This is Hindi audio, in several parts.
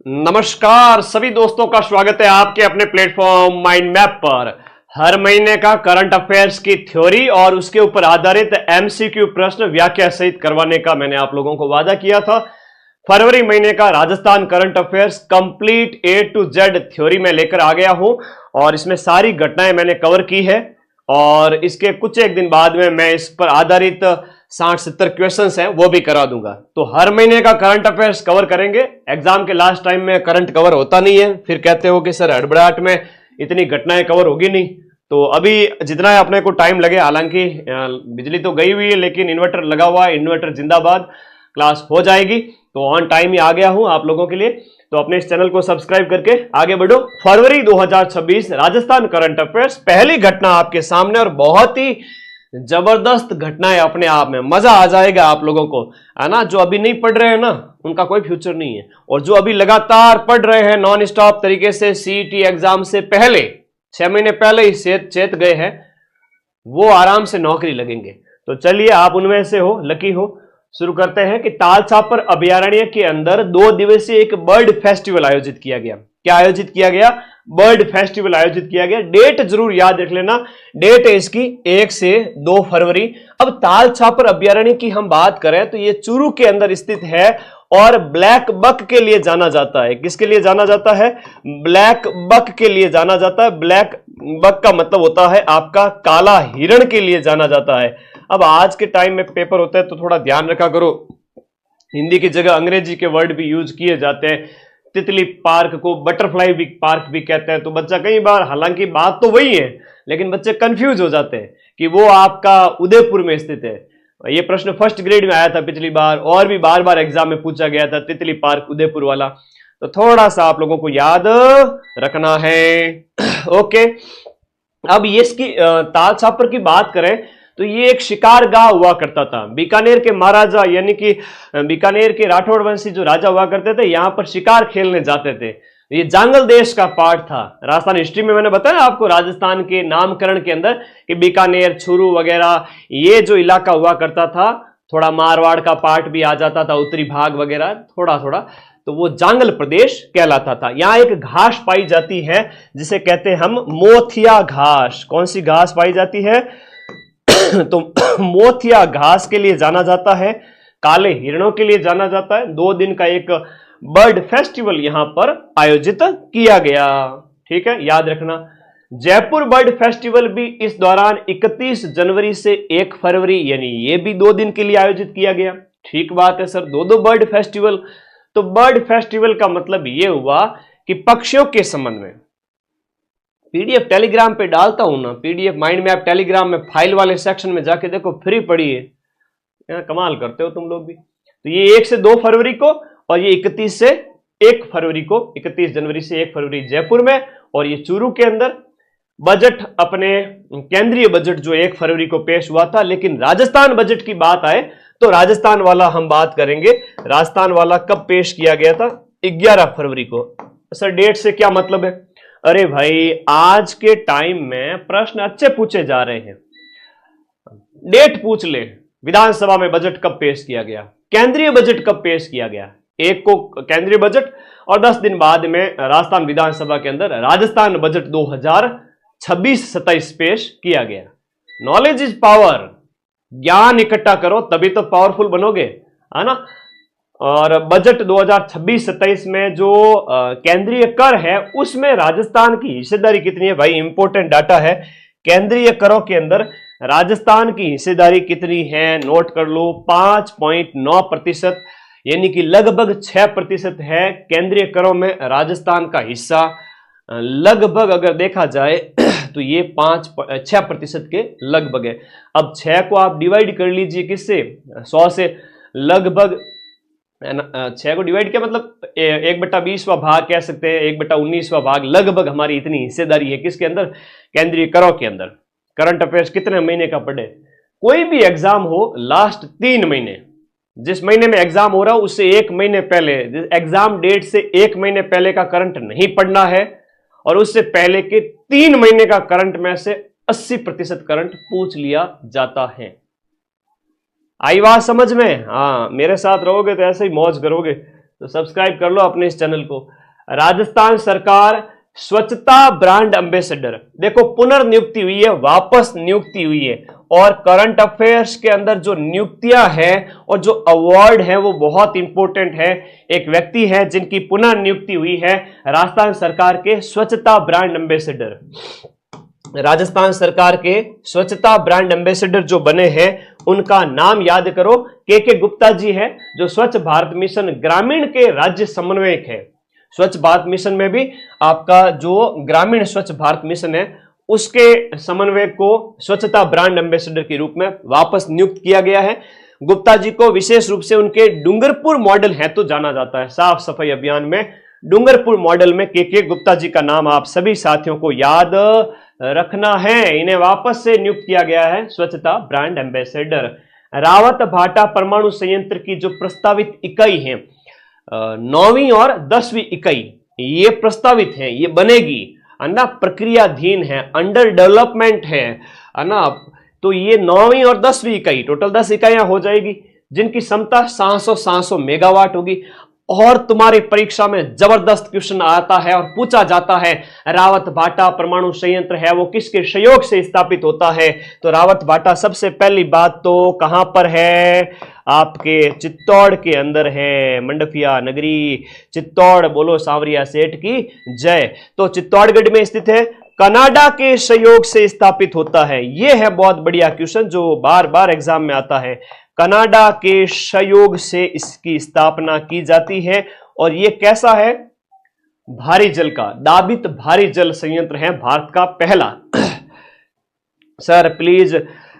नमस्कार सभी दोस्तों का स्वागत है आपके अपने प्लेटफॉर्म माइंड मैप पर। हर महीने का करंट अफेयर्स की थ्योरी और उसके ऊपर आधारित एमसीक्यू प्रश्न व्याख्या सहित करवाने का मैंने आप लोगों को वादा किया था। फरवरी महीने का Rajasthan current affairs complete A to Z theory में लेकर आ गया हूं और इसमें सारी घटनाएं मैंने कवर की है और इसके कुछ एक दिन बाद में मैं इस पर आधारित 60-70 क्वेश्चंस हैं वो भी करा दूंगा। तो हर महीने का करंट अफेयर्स कवर करेंगे। एग्जाम के लास्ट टाइम में करंट कवर होता नहीं है, फिर कहते हो कि सर हड़बड़ाहट में इतनी घटनाएं कवर होगी नहीं। तो अभी जितना अपने को टाइम लगे, हालांकि बिजली तो गई हुई है लेकिन इन्वर्टर लगा हुआ है, इन्वर्टर जिंदाबाद, क्लास हो जाएगी। तो ऑन टाइम ही आ गया हूं आप लोगों के लिए। तो अपने इस चैनल को सब्सक्राइब करके आगे बढ़ो। फरवरी 2026 राजस्थान करंट अफेयर्स, पहली घटना आपके सामने और बहुत ही जबरदस्त घटना है अपने आप में। मजा आ जाएगा आप लोगों को, है ना। जो अभी नहीं पढ़ रहे हैं ना उनका कोई फ्यूचर नहीं है, और जो अभी लगातार पढ़ रहे हैं नॉन स्टॉप तरीके से सीईटी एग्जाम से पहले 6 महीने पहले ही चेत गए हैं, वो आराम से नौकरी लगेंगे। तो चलिए आप उनमें से हो, लकी हो। शुरू करते हैं कि तालछापर अभयारण्य के अंदर 2 दिवसीय एक बर्ड फेस्टिवल आयोजित किया गया। क्या आयोजित किया गया? बर्ड फेस्टिवल आयोजित किया गया। डेट जरूर याद रख लेना, डेट है इसकी 1 से 2 फरवरी। अब तालछापर अभयारण्य की हम बात करें तो ये चूरू के अंदर स्थित है और ब्लैक बक के लिए जाना जाता है। किसके लिए जाना जाता है? ब्लैक बक के लिए जाना जाता है। ब्लैक बक का मतलब होता है आपका काला हिरण के लिए जाना जाता है। अब आज के टाइम में पेपर होता है तो थोड़ा ध्यान रखा करो, हिंदी की जगह अंग्रेजी के वर्ड भी यूज किए जाते हैं। तितली पार्क को बटरफ्लाई पार्क भी कहते हैं। तो बच्चा कई बार, हालांकि बात तो वही है लेकिन बच्चे कंफ्यूज हो जाते हैं कि वो आपका उदयपुर में स्थित है। ये प्रश्न फर्स्ट ग्रेड में आया था पिछली बार और भी बार बार एग्जाम में पूछा गया था, तितली पार्क उदयपुर वाला। तो थोड़ा सा आप लोगों को याद रखना है। ओके, अब ये इसकी तालछापर की बात करें तो ये एक शिकार गाह हुआ करता था। बीकानेर के महाराजा यानी कि बीकानेर के राठौड़ वंशी जो राजा हुआ करते थे, यहां पर शिकार खेलने जाते थे। ये जांगल देश का पार्ट था। राजस्थान हिस्ट्री में मैंने बताया आपको, राजस्थान के नामकरण के अंदर कि बीकानेर, चूरू वगैरह ये जो इलाका हुआ करता था, थोड़ा मारवाड़ का पार्ट भी आ जाता था, उत्तरी भाग वगैरह थोड़ा थोड़ा, तो वो जांगल प्रदेश कहलाता था। यहां एक घास पाई जाती है जिसे कहते हैं हम मोथिया घास। कौन सी घास पाई जाती है? तो मोथिया घास के लिए जाना जाता है, काले हिरणों के लिए जाना जाता है। 2 दिन का एक बर्ड फेस्टिवल यहां पर आयोजित किया गया। ठीक है, याद रखना। जयपुर बर्ड फेस्टिवल भी इस दौरान 31 जनवरी से 1 फरवरी, यानी ये भी 2 दिन के लिए आयोजित किया गया। ठीक बात है सर, 2 बर्ड फेस्टिवल। तो बर्ड फेस्टिवल का मतलब ये हुआ कि पक्षियों के संबंध में पीडीएफ टेलीग्राम पे डालता हूं ना, पीडीएफ माइंड मैप टेलीग्राम में फाइल वाले सेक्शन में जाके देखो, फ्री पड़ी है। कमाल करते हो तुम लोग भी। तो ये 1 से 2 फरवरी को और ये 31 से 1 फरवरी को, 31 जनवरी से 1 फरवरी जयपुर में, और ये चूरू के अंदर। बजट, अपने केंद्रीय बजट जो 1 फरवरी को पेश हुआ था। लेकिन राजस्थान बजट की बात आए तो राजस्थान वाला हम बात करेंगे। राजस्थान वाला कब पेश किया गया था? 11 फरवरी को। सर डेट से क्या मतलब है? अरे भाई, आज के टाइम में प्रश्न अच्छे पूछे जा रहे हैं। डेट पूछ ले, विधानसभा में बजट कब पेश किया गया, केंद्रीय बजट कब पेश किया गया। 1 को केंद्रीय बजट और 10 दिन बाद में राजस्थान विधानसभा के अंदर राजस्थान बजट 2026-27 पेश किया गया। Knowledge is power. ज्ञान इकट्ठा करो तभी तो पावरफुल बनोगे, है ना। और बजट 2026-27 में जो केंद्रीय कर है उसमें राजस्थान की हिस्सेदारी कितनी है? भाई इंपॉर्टेंट डाटा है। केंद्रीय करों के अंदर राजस्थान की हिस्सेदारी कितनी है? नोट कर लो, 5.9%, यानी कि लगभग 6% है केंद्रीय करों में राजस्थान का हिस्सा। लगभग अगर देखा जाए तो ये 6% के लगभग है। अब 6 को आप डिवाइड कर लीजिए किससे? 100 से। लगभग 6 को डिवाइड किया मतलब 1/20वां भाग कह सकते हैं, 1/19वां भाग। लगभग हमारी इतनी हिस्सेदारी है किसके अंदर? केंद्रीय करों के अंदर। करंट अफेयर्स कितने महीने का पढ़े? कोई भी एग्जाम हो, लास्ट 3 महीने, जिस महीने में एग्जाम हो रहा हो उससे 1 महीने पहले, एग्जाम डेट से 1 महीने पहले का करंट नहीं पढ़ना है, और उससे पहले के 3 महीने का करंट में से 80% करंट पूछ लिया जाता है। आई बात समझ में? हाँ, मेरे साथ रहोगे तो ऐसे ही मौज करोगे। तो सब्सक्राइब कर लो अपने इस चैनल को। राजस्थान सरकार स्वच्छता ब्रांड एम्बेसडर, देखो पुनर्नियुक्ति हुई है, वापस नियुक्ति हुई है। और करंट अफेयर्स के अंदर जो नियुक्तियां हैं और जो अवार्ड है वो बहुत इंपॉर्टेंट है। एक व्यक्ति है जिनकी पुनः नियुक्ति हुई है, राजस्थान सरकार के स्वच्छता ब्रांड एम्बेसडर। राजस्थान सरकार के स्वच्छता ब्रांड एम्बेसडर जो बने हैं उनका नाम याद करो, के गुप्ता जी है, जो स्वच्छ भारत मिशन ग्रामीण के राज्य समन्वयक है। स्वच्छ भारत मिशन में भी आपका जो ग्रामीण स्वच्छ भारत मिशन है उसके समन्वयक को स्वच्छता ब्रांड एम्बेसडर के रूप में वापस नियुक्त किया गया है। गुप्ता जी को विशेष रूप से उनके डूंगरपुर मॉडल है तो जाना जाता है। साफ सफाई अभियान में डूंगरपुर मॉडल में के गुप्ता जी का नाम आप सभी साथियों को याद रखना है। इन्हें वापस से नियुक्त किया गया है स्वच्छता ब्रांड एम्बेसडर। रावत भाटा परमाणु संयंत्र की जो प्रस्तावित इकाई है 9वीं और 10वीं इकाई, ये प्रस्तावित है, ये बनेगी है ना, प्रक्रियाधीन है, अंडर डेवलपमेंट है ना। तो ये 9वीं और 10वीं इकाई, टोटल 10 इकाइयां हो जाएगी जिनकी क्षमता 700 मेगावाट होगी। और तुम्हारी परीक्षा में जबरदस्त क्वेश्चन आता है और पूछा जाता है रावत भाटा परमाणु संयंत्र है वो किसके सहयोग से स्थापित होता है? तो रावत भाटा सबसे पहली बात तो कहां पर है? आपके चित्तौड़ के अंदर है, मंडफिया नगरी चित्तौड़। बोलो सांवरिया सेठ की जय। तो चित्तौड़गढ़ में स्थित है, कनाडा के सहयोग से स्थापित होता है। यह है बहुत बढ़िया क्वेश्चन जो बार बार एग्जाम में आता है। कनाडा के सहयोग से इसकी स्थापना की जाती है। और यह कैसा है? भारी जल का, दाबित भारी जल संयंत्र है भारत का पहला। सर प्लीज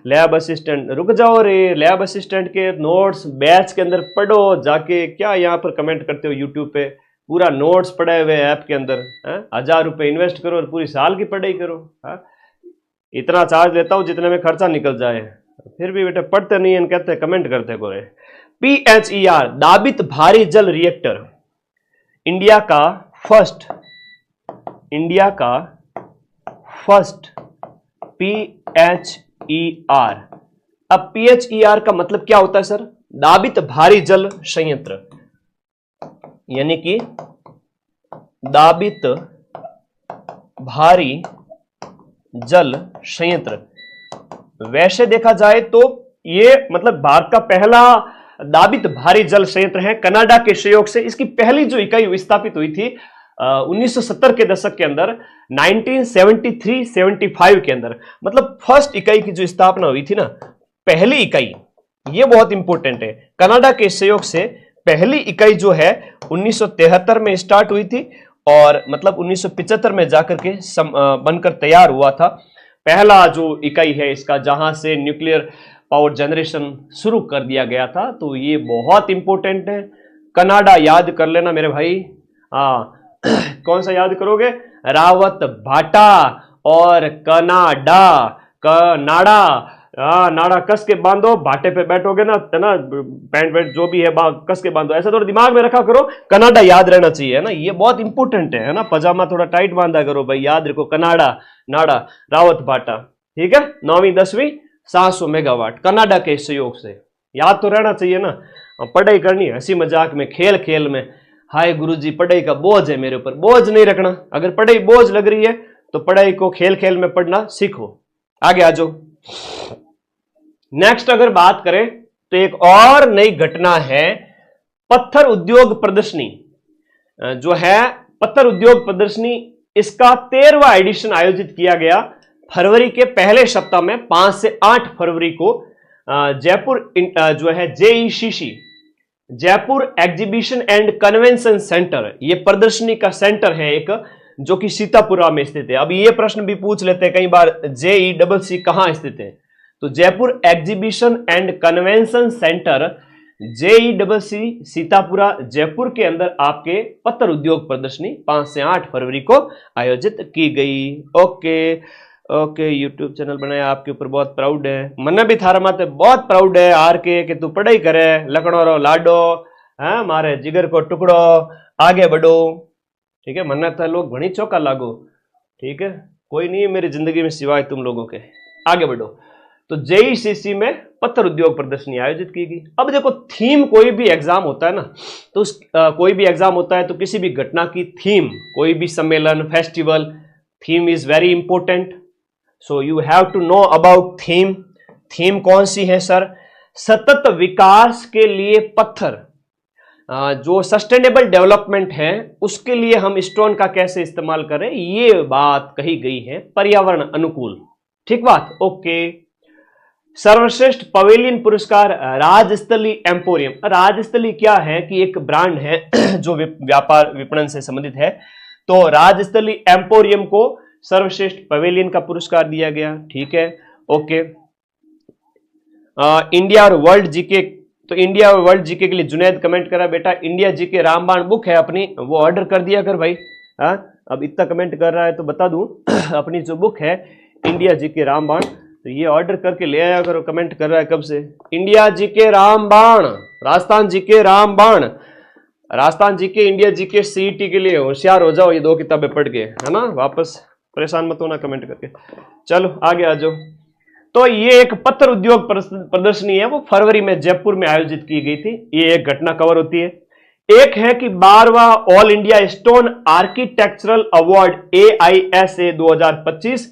लैब असिस्टेंट रुक जाओ रे, लैब असिस्टेंट के नोट्स बैच के अंदर पढ़ो जाके, क्या यहां पर कमेंट करते हो यूट्यूब पे? पूरा नोट्स पड़े हुए ऐप के अंदर, 1000 रुपए इन्वेस्ट करो और पूरी साल की पढ़ाई करो। इतना चार्ज लेता हूं जितने में खर्चा निकल जाए, फिर भी बेटे पढ़ते नहीं है, कहते कमेंट करते को। PHER दाबित भारी जल रिएक्टर, इंडिया का फर्स्ट PHER। अब PHER का मतलब क्या होता है सर? दाबित भारी जल संयंत्र, यानी कि दाबित भारी जल संयंत्र। वैसे देखा जाए तो ये मतलब भारत का पहला दाबित भारी जल संयंत्र है कनाडा के सहयोग से। इसकी पहली जो इकाई स्थापित हुई थी 1970 के दशक के अंदर, 1973-75 के अंदर, मतलब फर्स्ट इकाई की जो स्थापना हुई थी ना, पहली इकाई, ये बहुत इंपॉर्टेंट है। कनाडा के सहयोग से पहली इकाई जो है 1973 में स्टार्ट हुई थी और मतलब 1975 में जाकर के बनकर तैयार हुआ था। पहला जो इकाई है इसका, जहां से न्यूक्लियर पावर जनरेशन शुरू कर दिया गया था। तो ये बहुत इंपॉर्टेंट है। कनाडा याद कर लेना मेरे भाई। कौन सा याद करोगे? रावत भाटा और कनाडा। नाड़ा कस के बांधो, भाटे पे बैठोगे ना, पैंट वेंट जो भी है कस के बांधो, ऐसा थोड़ा दिमाग में रखा करो। कनाडा याद रहना चाहिए, है ना, ये बहुत इंपॉर्टेंट है ना। पजामा थोड़ा टाइट बांधा करो भाई, याद रखो कनाडा, नाड़ा, रावत भाटा, ठीक है। 9वीं 10वीं 700 मेगावाट कनाडा के सहयोग से, याद तो रहना चाहिए ना। पढ़ाई करनी हंसी मजाक में, खेल खेल में। हाय गुरुजी पढ़ाई का बोझ है मेरे ऊपर, बोझ नहीं रखना। अगर पढ़ाई बोझ लग रही है तो पढ़ाई को खेल खेल में पढ़ना सीखो। आगे आ जाओ। नेक्स्ट अगर बात करें तो एक और नई घटना है, पत्थर उद्योग प्रदर्शनी जो है, पत्थर उद्योग प्रदर्शनी, इसका 13वां एडिशन आयोजित किया गया फरवरी के पहले सप्ताह में, 5 से 8 फरवरी को जयपुर जो है JECC, Jaipur exhibition and convention centre, ये प्रदर्शनी का सेंटर है एक, जो कि सीतापुरा में स्थित है। अब ये प्रश्न भी पूछ लेते हैं कई बार, JECC कहां स्थित है? तो Jaipur exhibition and convention centre JECC Sitapura Jaipur के अंदर आपके पत्थर उद्योग प्रदर्शनी 5 से 8 फरवरी को आयोजित की गई। ओके यूट्यूब चैनल बनाया, आपके ऊपर बहुत प्राउड है। मन भी थारा माते बहुत प्राउड है आर के कि तू पढ़ाई करे, लकड़ो रो लाडो, है मारे जिगर को टुकड़ो, आगे बढ़ो, ठीक है। मन था लोग घनी चौका लागो, ठीक है। कोई नहीं मेरी जिंदगी में सिवाय तुम लोगों के, आगे बढ़ो। तो जेईसीसी में पत्थर उद्योग प्रदर्शनी आयोजित की गई। अब देखो थीम, कोई भी एग्जाम होता है ना, तो कोई भी एग्जाम होता है तो किसी भी घटना की थीम, कोई भी सम्मेलन, festival, theme is very important. So you have to know about theme. Theme कौन सी है सर? सतत विकास के लिए पत्थर। जो सस्टेनेबल डेवलपमेंट है उसके लिए हम स्टोन का कैसे इस्तेमाल करें, ये बात कही गई है, पर्यावरण अनुकूल। ठीक बात, ओके। सर्वश्रेष्ठ पवेलियन पुरस्कार राजस्थली एम्पोरियम। राजस्थली क्या है कि एक ब्रांड है जो व्यापार विपणन से संबंधित है, तो राजस्थली एम्पोरियम को सर्वश्रेष्ठ पवेलियन का पुरस्कार दिया गया। ठीक है, ओके। इंडिया और वर्ल्ड जीके, तो इंडिया और वर्ल्ड जीके के लिए जुनैद कमेंट करा, बेटा इंडिया जीके रामबाण बुक है अपनी, वो ऑर्डर कर दिया कर भाई। अब इतना कमेंट कर रहा है तो बता दूं अपनी जो बुक है इंडिया जीके रामबाण, तो ये ऑर्डर करके ले आया करो। कमेंट कर रहा है कब से, इंडिया जीके रामबाण, राजस्थान जीके रामबाण, Rajasthan GK, India GK, CET के लिए होशियार हो जाओ, ये 2 किताबें पढ़ के, है ना। वापस परेशान मत होना कमेंट करके। चलो आगे आ जाओ। तो ये एक पत्थर उद्योग प्रदर्शनी है, वो फरवरी में जयपुर में आयोजित की गई थी। ये एक घटना कवर होती है। एक है कि 12वां all India stone architectural award AISA 2025,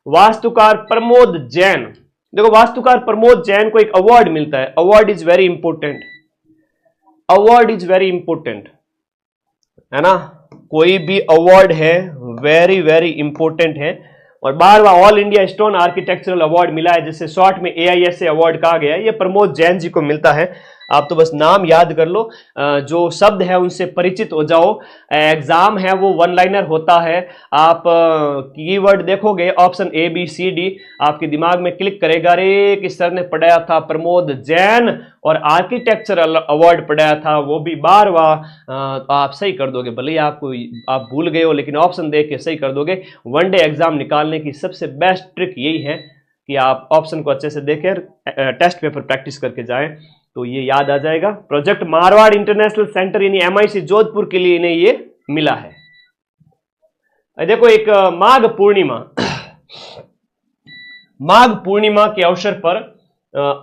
वास्तुकार प्रमोद जैन। देखो वास्तुकार प्रमोद जैन को एक अवार्ड मिलता है। Award is very important, award is very important, है ना। कोई भी अवार्ड है वेरी वेरी इंपॉर्टेंट है। और 12वां all India stone architectural award मिला है, जिसे शॉर्ट में AISA अवार्ड कहा गया है। ये प्रमोद जैन जी को मिलता है। आप तो बस नाम याद कर लो, जो शब्द है उनसे परिचित हो जाओ। एग्जाम है वो वन लाइनर होता है। आप कीवर्ड देखोगे ऑप्शन ABCD, आपके दिमाग में क्लिक करेगा, रे कि सर ने पढ़ाया था प्रमोद जैन और आर्किटेक्चरल अवार्ड पढ़ाया था, वो भी 12वां। तो आप सही कर दोगे, भले ही आप भूल गए हो, लेकिन ऑप्शन देख के सही कर दोगे। वनडे एग्जाम निकालने की सबसे बेस्ट ट्रिक यही है कि आप ऑप्शन को अच्छे से देखें, टेस्ट पेपर प्रैक्टिस करके जाएं, तो ये याद आ जाएगा। प्रोजेक्ट मारवाड़ इंटरनेशनल सेंटर यानी MIC जोधपुर के लिए इन्हें ये मिला है। देखो एक माघ पूर्णिमा, माघ पूर्णिमा के अवसर पर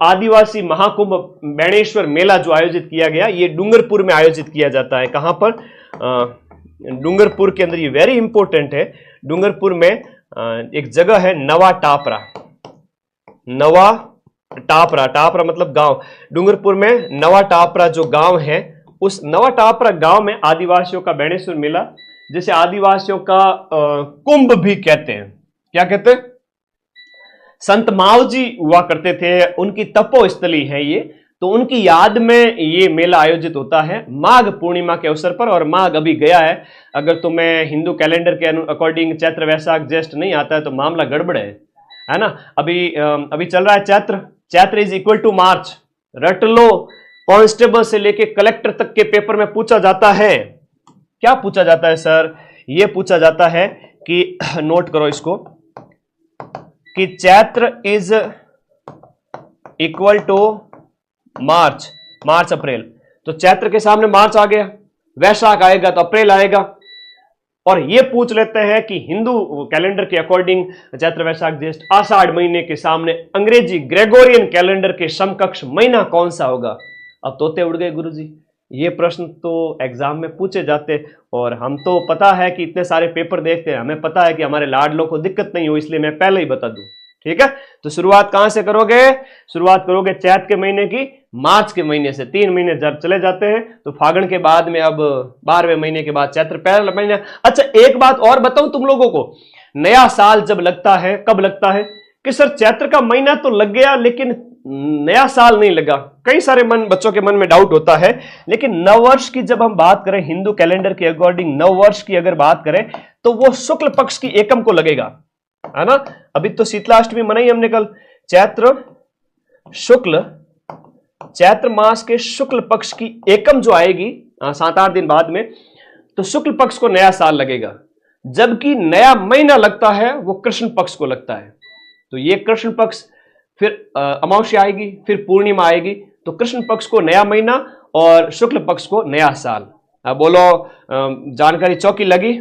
आदिवासी महाकुंभ बेणेश्वर मेला जो आयोजित किया गया, ये डूंगरपुर में आयोजित किया जाता है। कहां पर? डूंगरपुर के अंदर। ये वेरी इंपॉर्टेंट है। डूंगरपुर में एक जगह है नवा टापरा। नवा टापरा, टापरा मतलब गांव। डूंगरपुर में नवा टापरा जो गांव है, उस नवा टापरा गांव में आदिवासियों का बेणेश्वर मेला, जिसे आदिवासियों का कुंभ भी कहते हैं। क्या कहते हैं? संत मावजी हुआ करते थे, उनकी तपोस्थली है ये, तो उनकी याद में ये मेला आयोजित होता है माघ पूर्णिमा के अवसर पर। और माघ अभी गया है, अगर तुम्हें हिंदू कैलेंडर के अकॉर्डिंग चैत्र वैशाख ज्येष्ठ नहीं आता है तो मामला गड़बड़ है ना। अभी चल रहा है Chaitra. Chaitra is equal to March. रट लो, कांस्टेबल से लेके कलेक्टर तक के पेपर में पूछा जाता है। क्या पूछा जाता है सर? यह पूछा जाता है कि नोट करो इसको, कि चैत्र इज इक्वल टू मार्च, मार्च अप्रैल। तो चैत्र के सामने मार्च आ गया, वैशाख आएगा तो अप्रैल आएगा। और ये पूछ लेते हैं कि हिंदू कैलेंडर के अकॉर्डिंग चैत्र वैशाख ज्येष्ठ आषाढ़ महीने के सामने अंग्रेजी ग्रेगोरियन कैलेंडर के समकक्ष महीना कौन सा होगा? अब तोते उड़ गए गुरुजी। ये प्रश्न तो एग्जाम में पूछे जाते, और हम तो पता है कि इतने सारे पेपर देखते हैं, हमें पता है कि हमारे लाडलों को दिक्कत नहीं हो, इसलिए मैं पहले ही बता दूं। ठीक है, तो शुरुआत कहां से करोगे? शुरुआत करोगे चैत के महीने की, मार्च के महीने से। 3 महीने जब चले जाते हैं तो फागुन के बाद में अब 12वें महीने के बाद चैत्र पहला महीना। अच्छा एक बात और बताऊं तुम लोगों को, नया साल जब लगता है, कब लगता है? कि सर चैत्र का महीना तो लग गया लेकिन नया साल नहीं लगा। कई सारे बच्चों के मन में डाउट होता है। लेकिन नववर्ष की जब हम बात करें, हिंदू कैलेंडर के अकॉर्डिंग नववर्ष की अगर बात करें, तो वो शुक्ल पक्ष की एकम को लगेगा, है ना। अभी तो शीतलाष्टमी मनाई हमने कल। चैत्र शुक्ल, चैत्र मास के शुक्ल पक्ष की एकम जो आएगी 7-8 दिन बाद में, तो शुक्ल पक्ष को नया साल लगेगा। जबकि नया महीना लगता है वो कृष्ण पक्ष को लगता है। तो ये कृष्ण पक्ष, फिर अमावस्या आएगी, फिर पूर्णिमा आएगी, तो कृष्ण पक्ष को नया महीना और शुक्ल पक्ष को नया साल। अब बोलो जानकारी चौकी लगी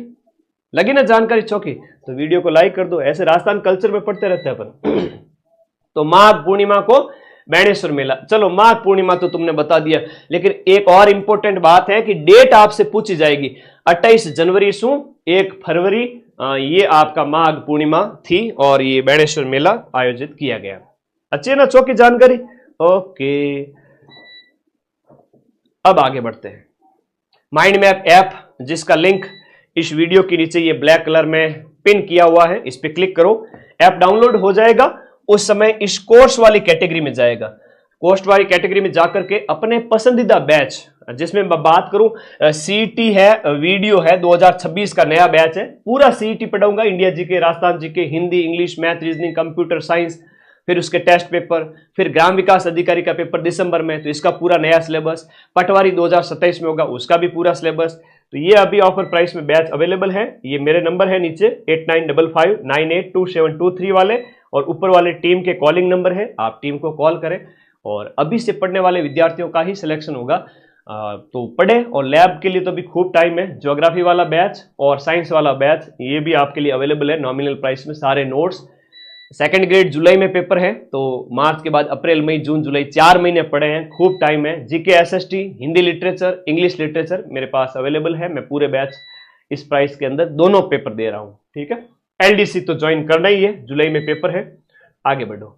ना? जानकारी चौकी तो वीडियो को लाइक कर दो। ऐसे राजस्थान कल्चर में पढ़ते रहते हैं अपन। तो माघ पूर्णिमा को बैणेश्वर मेला। चलो माघ पूर्णिमा तो तुमने बता दिया, लेकिन एक और इंपॉर्टेंट बात है कि डेट आपसे पूछी जाएगी। 28 जनवरी से 1 फरवरी ये आपका माघ पूर्णिमा थी और ये बैणेश्वर मेला आयोजित किया गया। अच्छी ना चौकी जानकारी। ओके, अब आगे बढ़ते हैं। माइंड मैप ऐप, जिसका लिंक इस वीडियो के नीचे ये ब्लैक कलर में पिन किया हुआ है, इस पे क्लिक करो, ऐप डाउनलोड हो जाएगा। उस समय इस कोर्स वाली कैटेगरी में जाएगा। कोर्स वाली कैटेगरी में जाकर के अपने पसंदीदा बैच, जिसमें मैं बात करूं सीईटी है, वीडियो है, 2026 का नया बैच है, पूरा सीईटी पढ़ाऊंगा, India GK, Rajasthan GK, Hindi, English, math, reasoning, computer science, फिर उसके टेस्ट पेपर, फिर ग्राम विकास अधिकारी का पेपर दिसंबर में, तो इसका पूरा नया सिलेबस, पटवारी 2027 में होगा, उसका भी पूरा सिलेबस। तो ये अभी ऑफर प्राइस में बैच अवेलेबल है। ये मेरे नंबर है नीचे 8955982723 वाले, और ऊपर वाले टीम के कॉलिंग नंबर है, आप टीम को कॉल करें। और अभी से पढ़ने वाले विद्यार्थियों का ही सिलेक्शन होगा, तो पढ़े। और लैब के लिए तो अभी खूब टाइम है। ज्योग्राफी वाला बैच और साइंस वाला बैच ये भी आपके लिए अवेलेबल है नॉमिनल प्राइस में, सारे नोट्स। सेकंड ग्रेड जुलाई में पेपर है, तो मार्च के बाद अप्रैल, मई, जून, जुलाई 4 महीने पड़े हैं, खूब टाइम है। GK, SST, Hindi literature, English literature मेरे पास अवेलेबल है। मैं पूरे बैच इस प्राइस के अंदर दोनों पेपर दे रहा हूं, ठीक है। एलडीसी तो ज्वाइन करना ही है, जुलाई में पेपर है। आगे बढ़ो।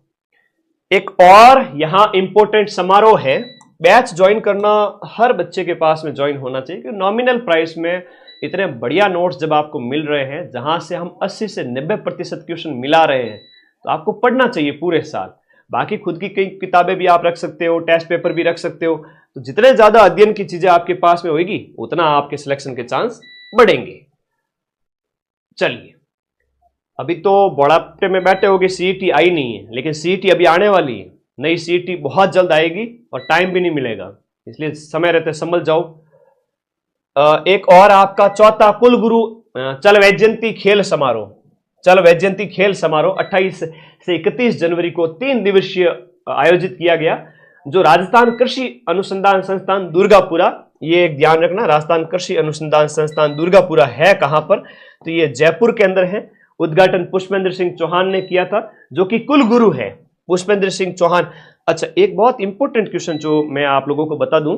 एक और यहां इंपॉर्टेंट समारोह है। बैच ज्वाइन करना हर बच्चे के पास में ज्वाइन होना चाहिए, क्योंकि नॉमिनल प्राइस में इतने बढ़िया नोट्स जब आपको मिल रहे हैं, जहां से हम 80 से 90% क्वेश्चन मिला रहे हैं, तो आपको पढ़ना चाहिए पूरे साल। बाकी खुद की कई किताबें भी आप रख सकते हो, टेस्ट पेपर भी रख सकते हो। तो जितने ज्यादा अध्ययन की चीजें आपके पास में होगी, उतना आपके सिलेक्शन के चांस बढ़ेंगे। चलिए, अभी तो बुढ़ापे में बैठे होगे, सीईटी आई नहीं है, लेकिन सीईटी अभी आने वाली है। नई सीईटी बहुत जल्द आएगी और टाइम भी नहीं मिलेगा, इसलिए समय रहते संभल जाओ। एक और आपका चौथा कुलगुरु चल वैजयंती खेल समारोह। चल वैजयंती खेल समारोह 28 से 31 जनवरी को 3 दिवसीय आयोजित किया गया, जो राजस्थान कृषि अनुसंधान संस्थान दुर्गापुरा, ये एक ध्यान रखना, राजस्थान कृषि अनुसंधान संस्थान दुर्गापुरा है कहां पर, तो ये जयपुर के अंदर है। उद्घाटन पुष्पेंद्र सिंह चौहान ने किया था, जो कि कुलगुरु है, पुष्पेंद्र सिंह चौहान। अच्छा, एक बहुत इंपॉर्टेंट क्वेश्चन जो मैं आप लोगों को बता दूं,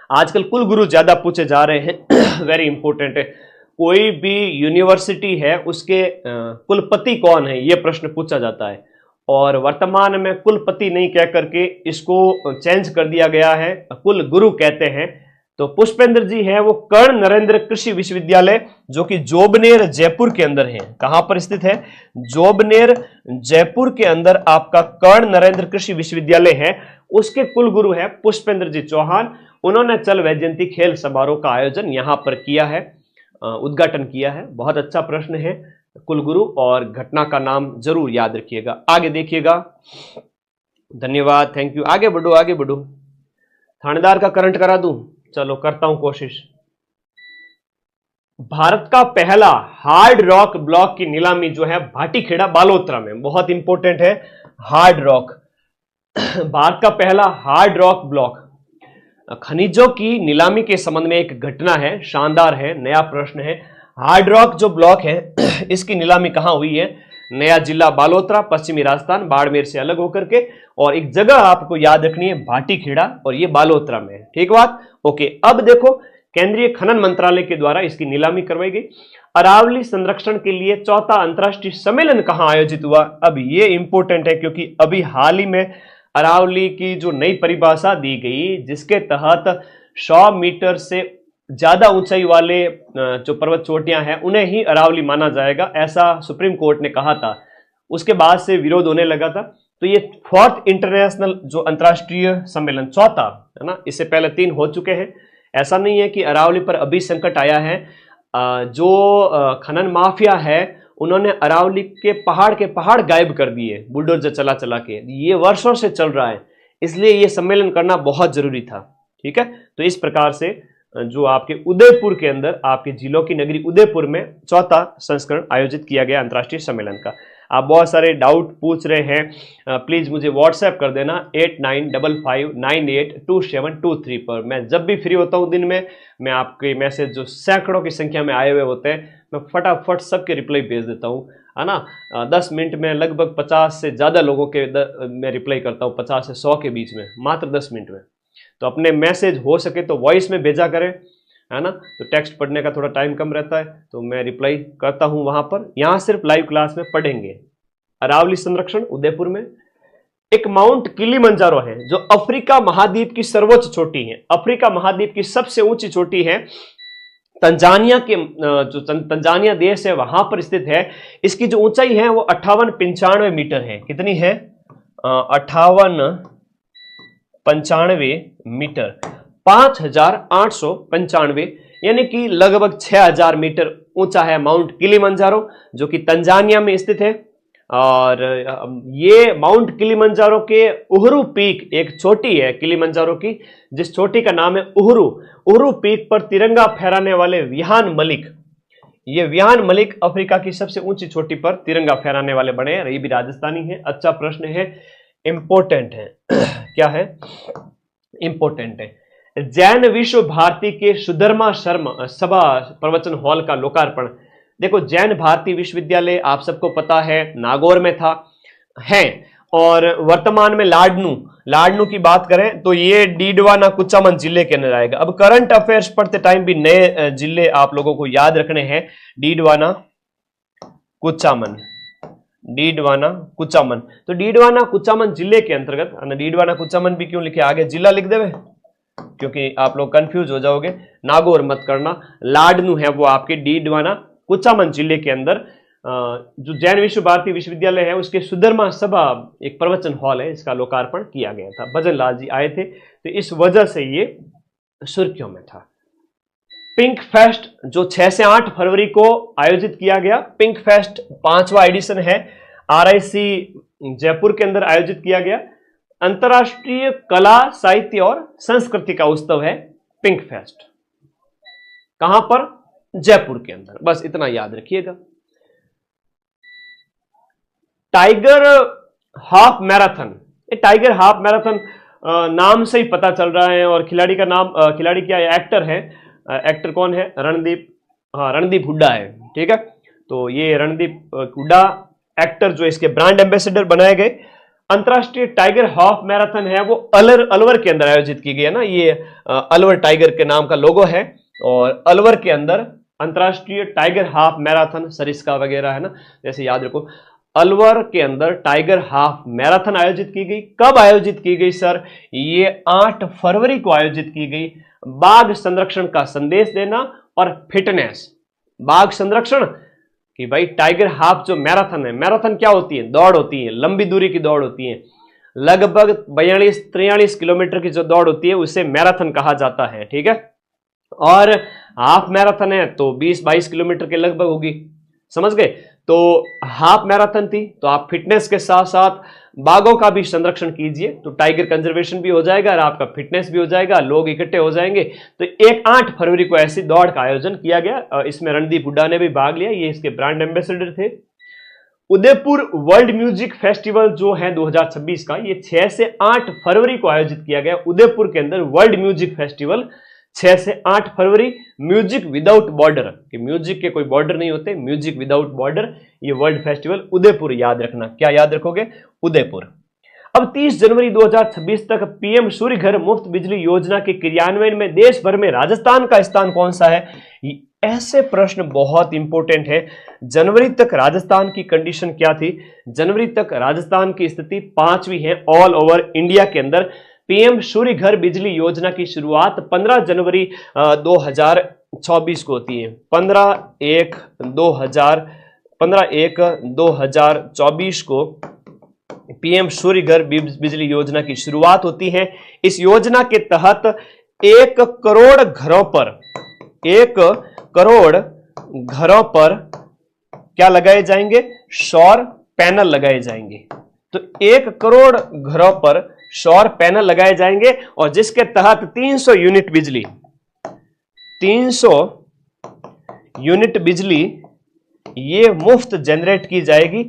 आजकल कुलगुरु ज्यादा पूछे जा रहे हैं वेरी इंपॉर्टेंट है। कोई भी यूनिवर्सिटी है, उसके कुलपति कौन है, यह प्रश्न पूछा जाता है, और वर्तमान में कुलपति नहीं कह करके इसको चेंज कर दिया गया है, कुलगुरु कहते हैं। तो पुष्पेंद्र जी है वो कर्ण नरेंद्र कृषि विश्वविद्यालय, जो कि जोबनेर जयपुर के अंदर है। कहां पर स्थित है? जोबनेर जयपुर के अंदर आपका कर्ण नरेंद्र कृषि विश्वविद्यालय है, उसके कुलगुरु है पुष्पेंद्र जी चौहान। उन्होंने चल वैजयंती खेल समारोह का आयोजन यहां पर किया है, उद्घाटन किया है। बहुत अच्छा प्रश्न है, कुलगुरु और घटना का नाम जरूर याद रखिएगा। आगे देखिएगा। धन्यवाद, थैंक यू। आगे बढ़ो, आगे बढ़ो। थानेदार का करंट करा दूं? चलो करता हूं कोशिश। भारत का पहला हार्ड रॉक ब्लॉक की नीलामी जो है भाटीखेड़ा बालोतरा में, बहुत इंपॉर्टेंट है। हार्ड रॉक, भारत का पहला हार्ड रॉक ब्लॉक। खनिजों की नीलामी के संबंध में एक घटना है, शानदार है, नया प्रश्न है। हार्ड रॉक जो ब्लॉक है इसकी नीलामी कहां हुई है? नया जिला बालोतरा, पश्चिमी राजस्थान, बाड़मेर से अलग होकर के, और एक जगह आपको याद रखनी है भाटीखेड़ा, और ये बालोतरा में है। ठीक बात? ओके। अब देखो, केंद्रीय खनन मंत्रालय के द्वारा इसकी नीलामी करवाई गई। अरावली संरक्षण के लिए चौथा अंतर्राष्ट्रीय सम्मेलन कहां आयोजित हुआ? अब ये इंपॉर्टेंट है, क्योंकि अभी हाल ही में अरावली की जो नई परिभाषा दी गई, जिसके तहत 100 मीटर से ज्यादा ऊंचाई वाले जो पर्वत चोटियां हैं उन्हें ही अरावली माना जाएगा, ऐसा सुप्रीम कोर्ट ने कहा था। उसके बाद से विरोध होने लगा था। तो ये 4th इंटरनेशनल जो अंतर्राष्ट्रीय सम्मेलन, चौथा है ना, इससे पहले 3 हो चुके हैं। ऐसा नहीं है कि अरावली पर अभी संकट आया है। जो खनन माफिया है उन्होंने अरावली के पहाड़ गायब कर दिए बुलडोजर चला चला के। ये वर्षों से चल रहा है, इसलिए ये सम्मेलन करना बहुत जरूरी था। ठीक है, तो इस प्रकार से जो आपके उदयपुर के अंदर, आपके जिलों की नगरी उदयपुर में चौथा संस्करण आयोजित किया गया अंतर्राष्ट्रीय सम्मेलन का। आप बहुत सारे डाउट पूछ रहे हैं, प्लीज मुझे व्हाट्सएप कर देना 8955982723 पर। मैं जब भी फ्री होता हूं दिन में, मैं आपके मैसेज जो सैकड़ों की संख्या में आए हुए होते हैं, मैं फटाफट सबके रिप्लाई भेज देता हूं। है ना। 10 मिनट में लगभग 50 से ज़्यादा लोगों के मैं रिप्लाई करता हूँ, 50 से 100 के बीच में, मात्र 10 मिनट में। तो अपने मैसेज हो सके तो वॉइस में भेजा करें, है ना। तो टेक्स्ट पढ़ने का थोड़ा टाइम कम रहता है, तो मैं रिप्लाई करता हूँ वहाँ पर। यहाँ सिर्फ लाइव क्लास में पढ़ेंगे। अरावली संरक्षण उदयपुर में एक माउंट किलिमंजारो है, जो अफ्रीका महाद्वीप की सर्वोच्च चोटी है। अफ्रीका महाद्वीप की सबसे ऊंची चोटी है, तंजानिया के जो तंजानिया देश है वहां पर स्थित है। इसकी जो ऊंचाई है वो 58-95 मीटर है। कितनी है? 58-95 मीटर, 5895, यानी कि लगभग 6000 मीटर ऊंचा है माउंट किलिमंजारो, जो कि तंजानिया में स्थित है। और ये माउंट किलिमंजारो के उहुरु पीक, एक चोटी है किलिमंजारो की, जिस चोटी का नाम है उहुरु पीक पर तिरंगा फहराने वाले विहान मलिक, ये विहान मलिक अफ्रीका की सबसे ऊंची चोटी पर तिरंगा फहराने वाले बने हैं। ये भी राजस्थानी है। अच्छा प्रश्न है, इंपॉर्टेंट है। क्या है? इंपॉर्टेंट है। जैन विश्व भारती के सुधर्मा शर्मा सभा प्रवचन हॉल का लोकार्पण। देखो, जैन भारती विश्वविद्यालय आप सबको पता है नागौर में था, है, और वर्तमान में लाडनू की बात करें तो ये डीडवाना कुचामन जिले के अंदर आएगा। अब करंट अफेयर्स पढ़ते टाइम भी नए जिले आप लोगों को याद रखने हैं। डीडवाना कुचामन, तो डीडवाना कुचामन जिले के अंतर्गत, डीडवाना कुचामन भी क्यों लिखे, आगे जिला लिख देवे, क्योंकि आप लोग कंफ्यूज हो जाओगे। नागौर मत करना, लाडनू है वो आपके डीडवाना कुचामन जिले के अंदर। जो जैन विश्व भारती विश्वविद्यालय है उसके सुधर्मा सभा एक प्रवचन हॉल है, इसका लोकार्पण किया गया था। भजन लाल जी आए थे, तो इस वजह से ये सुर्खियों में था। पिंक फेस्ट जो 6 से 8 फरवरी को आयोजित किया गया, पिंक फेस्ट 5वां एडिशन है, RIC जयपुर के अंदर आयोजित किया गया। अंतर्राष्ट्रीय कला, साहित्य और संस्कृति का उत्सव है पिंक फेस्ट। कहां पर? जयपुर के अंदर। बस इतना याद रखिएगा। Tiger half marathon, tiger half marathon नाम से ही पता चल रहा है, और खिलाड़ी का नाम, खिलाड़ी क्या है? एक्टर है। एक्टर कौन है? रणदीप हुड्डा है, ठीक है। तो ये रणदीप हुड्डा एक्टर जो इसके ब्रांड एम्बेसडर बनाए गए। अंतर्राष्ट्रीय टाइगर हाफ मैराथन है वो अलवर के अंदर आयोजित की गई है ना, ये अलवर टाइगर के नाम का लोगो है, और अलवर के अंदर अंतर्राष्ट्रीय टाइगर हाफ मैराथन, सरिस्का वगैरह है ना, जैसे याद रखो। अलवर के अंदर टाइगर हाफ मैराथन आयोजित की गई। कब आयोजित की गई सर? ये 8 फरवरी को आयोजित की गई। बाघ संरक्षण का संदेश देना और फिटनेस, बाघ संरक्षण कि भाई टाइगर हाफ जो मैराथन है, मैराथन क्या होती है? दौड़ होती है, लंबी दूरी की दौड़ होती है, लगभग 42-43 किलोमीटर की जो दौड़ होती है उसे मैराथन कहा जाता है, ठीक है। और हाफ मैराथन है तो 20-22 किलोमीटर के लगभग होगी, समझ गए। तो हाफ मैराथन थी, तो आप फिटनेस के साथ साथ बाघों का भी संरक्षण कीजिए, तो टाइगर कंजर्वेशन भी हो जाएगा और आपका फिटनेस भी हो जाएगा, लोग इकट्ठे हो जाएंगे। तो 8 फरवरी को ऐसी दौड़ का आयोजन किया गया। इसमें रणदीप हुड्डा ने भी भाग लिया, ये इसके ब्रांड एम्बेसडर थे। उदयपुर वर्ल्ड म्यूजिक फेस्टिवल जो है 2026 का, ये 6 से 8 फरवरी को आयोजित किया गया। उदयपुर के अंदर वर्ल्ड म्यूजिक फेस्टिवल 6 से 8 फरवरी, म्यूजिक विदाउट बॉर्डर, कि म्यूजिक के कोई बॉर्डर नहीं होते, म्यूजिक विदाउट बॉर्डर, ये वर्ल्ड फेस्टिवल उदयपुर। याद रखना, क्या याद रखोगे? उदयपुर। अब 30 जनवरी 2026 तक पीएम सूर्य घर मुफ्त बिजली योजना के क्रियान्वयन में देश भर में राजस्थान का स्थान कौन सा है? ऐसे प्रश्न बहुत इंपॉर्टेंट है। जनवरी तक राजस्थान की कंडीशन क्या थी? जनवरी तक राजस्थान की स्थिति 5वीं है ऑल ओवर इंडिया के अंदर। पीएम सूर्य घर बिजली योजना की शुरुआत 15 जनवरी 2024 को होती है। 15/1/2024 को पीएम सूर्य घर बिजली योजना की शुरुआत होती है। इस योजना के तहत 1 करोड़ घरों पर क्या लगाए जाएंगे? सौर पैनल लगाए जाएंगे। तो 1 करोड़ घरों पर सौर पैनल लगाए जाएंगे, और जिसके तहत 300 यूनिट बिजली ये मुफ्त जनरेट की जाएगी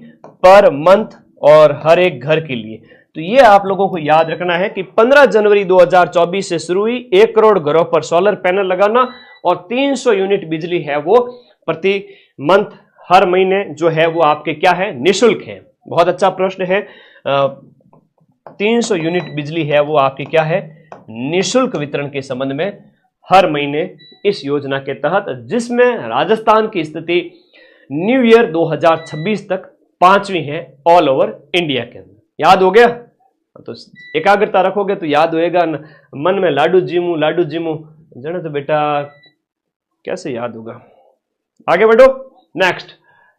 पर मंथ और हर एक घर के लिए। तो ये आप लोगों को याद रखना है कि 15 जनवरी 2024 से शुरू हुई 1 करोड़ घरों पर सोलर पैनल लगाना, और 300 यूनिट बिजली है वो प्रति मंथ हर महीने जो है वो आपके क्या है, निःशुल्क है। बहुत अच्छा प्रश्न है। 300 यूनिट बिजली है वो आपकी क्या है, निःशुल्क वितरण के संबंध में हर महीने इस योजना के तहत, जिसमें राजस्थान की स्थिति न्यू ईयर 2026 तक 5वीं है ऑल ओवर इंडिया के अंदर। याद हो गया? तो एकाग्रता रखोगे तो याद होएगा। मन में लाडू जीमू जन तो बेटा कैसे याद होगा। आगे बढ़ो। नेक्स्ट,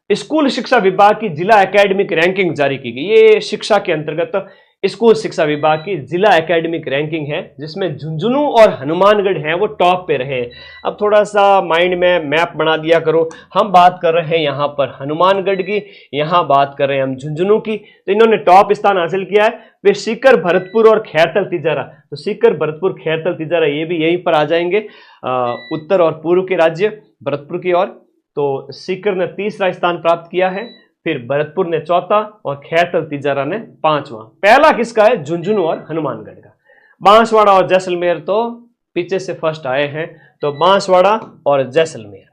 स्कूल शिक्षा विभाग की जिला एकेडमिक रैंकिंग जारी की गई। ये शिक्षा के अंतर्गत स्कूल शिक्षा विभाग की जिला एकेडमिक रैंकिंग है, जिसमें झुंझुनू और हनुमानगढ़ हैं वो टॉप पे रहे। अब थोड़ा सा माइंड में मैप बना दिया करो। हम बात कर रहे हैं यहाँ पर हनुमानगढ़ की, यहाँ बात कर रहे हैं हम झुंझुनू की। तो इन्होंने टॉप स्थान हासिल किया है। फिर सीकर, भरतपुर और खैरतल तिजारा, तो सीकर, भरतपुर, खैरतल, तिजारा ये भी यहीं पर आ जाएंगे, उत्तर और पूर्व के राज्य भरतपुर की ओर। तो सीकर ने तीसरा स्थान प्राप्त किया है, फिर भरतपुर ने चौथा और खैरतल तिजारा ने 5वां। पहला किसका है? झुंझुनू और हनुमानगढ़ का। बांसवाड़ा और जैसलमेर तो पीछे से फर्स्ट आए हैं, तो बांसवाड़ा और जैसलमेर